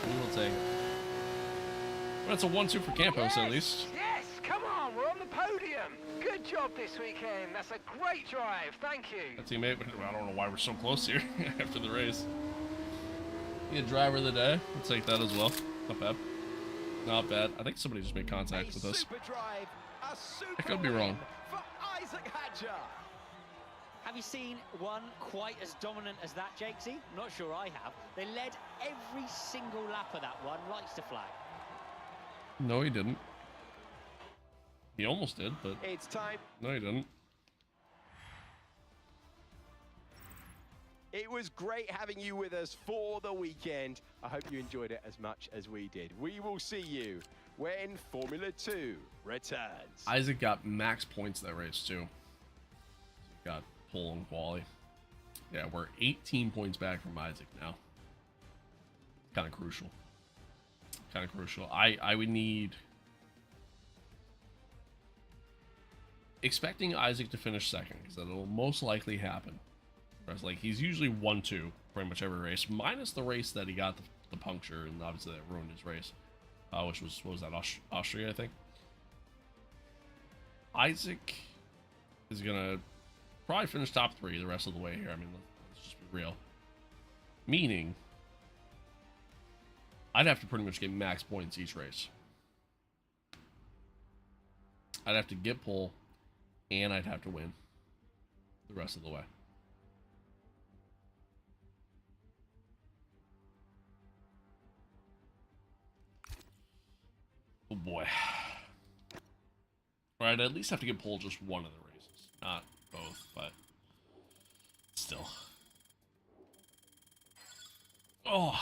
We will take it. But it's a 1-2 for Campos at least. Yes, come on, we're on the podium. Good job this weekend. That's a great drive. Thank you. A teammate, I don't know why we're so close here after the race. Be a driver of the day. We'll take that as well. Not bad. Not bad. I think somebody just made contact with us. Super drive, a super I could be wrong. win for Isaac Hadjar. Have you seen one quite as dominant as that, Jakesy? I'm not sure I have. They led every single lap of that one, lights to flag. No, he didn't. He almost did, but It's time. no, he didn't. It was great having you with us for the weekend. I hope you enjoyed it as much as we did. We will see you when Formula 2 returns. Isaac got max points that race too. He got pole and quali. Yeah, we're 18 points back from Isaac now. Kind of crucial. Kind of crucial. I would need expecting Isaac to finish second because that'll most likely happen. Whereas, like, he's usually 1-2 pretty much every race, minus the race that he got the puncture, and obviously that ruined his race, which was, what was that, Austria, I think? Isaac is gonna probably finish top 3 the rest of the way here. I mean, let's just be real. Meaning, I'd have to pretty much get max points each race. I'd have to get pole, and I'd have to win the rest of the way. Oh boy. Or I'd at least have to get pole just one of the races. Not both, but still. Oh,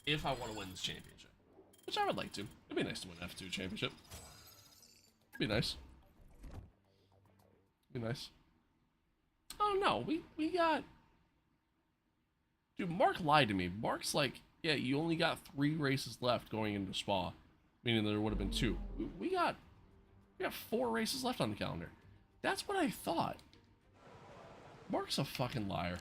if I want to win this championship. Which I would like to. It'd be nice to win F2 championship. It'd be nice. It'd be nice. Oh no, we got... Dude, Mark lied to me. Mark's like, yeah, you only got 3 races left going into Spa. Meaning there would have been 2. We got 4 races left on the calendar. That's what I thought. Mark's a fucking liar.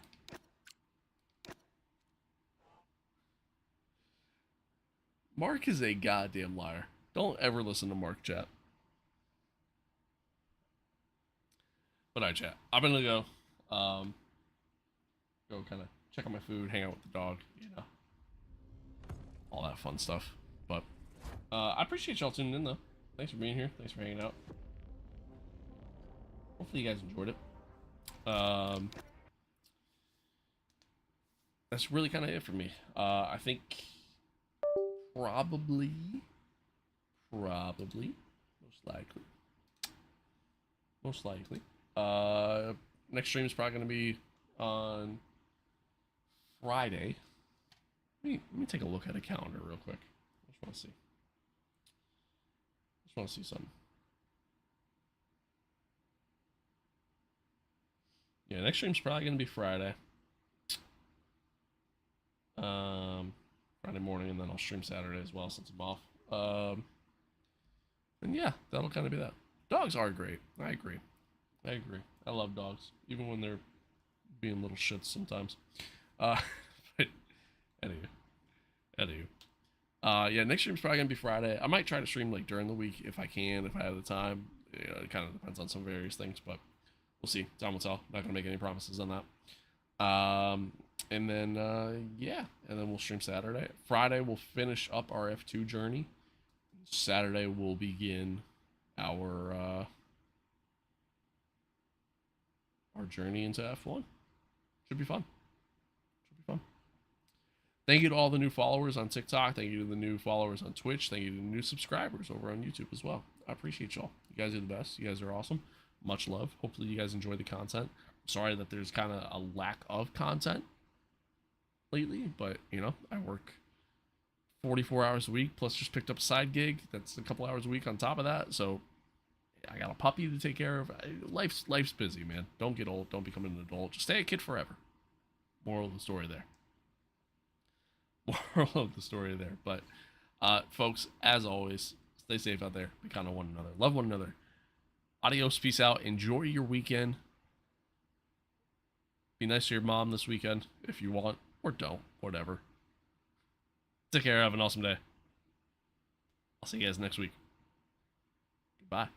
Mark is a goddamn liar. Don't ever listen to Mark, chat. But I chat. I'm gonna go kind of check on my food, hang out with the dog, you know, all that fun stuff. But I appreciate y'all tuning in though. Thanks for being here. Thanks for hanging out. Hopefully you guys enjoyed it. That's really kind of it for me. I think probably, most likely. Next stream is probably going to be on Friday. Let me take a look at a calendar real quick. I just want to see. Something. Yeah, next stream's probably going to be Friday. Friday morning, and then I'll stream Saturday as well since I'm off. And yeah, that'll kind of be that. Dogs are great. I agree. I love dogs, even when they're being little shits sometimes. But anywho. Yeah, next stream's probably gonna be Friday. I might try to stream like during the week if I can, if I have the time. You know, it kind of depends on some various things, but we'll see. Time will tell. Not gonna make any promises on that. And then yeah, and then we'll stream Saturday. Friday we'll finish up our F2 journey. Saturday we'll begin our journey into F1. Should be fun. Thank you to all the new followers on TikTok. Thank you to the new followers on Twitch. Thank you to the new subscribers over on YouTube as well. I appreciate y'all. You guys are the best. You guys are awesome. Much love. Hopefully you guys enjoy the content. I'm sorry that there's kind of a lack of content lately, but you know, I work 44 hours a week, plus just picked up a side gig. That's a couple hours a week on top of that. So I got a puppy to take care of. Life's busy, man. Don't get old. Don't become an adult. Just stay a kid forever. Moral of the story there. But folks, as always, stay safe out there. Be kind of one another. Love one another. Adios. Peace out. Enjoy your weekend. Be nice to your mom this weekend if you want, or don't. Whatever. Take care. Have an awesome day. I'll see you guys next week. Goodbye.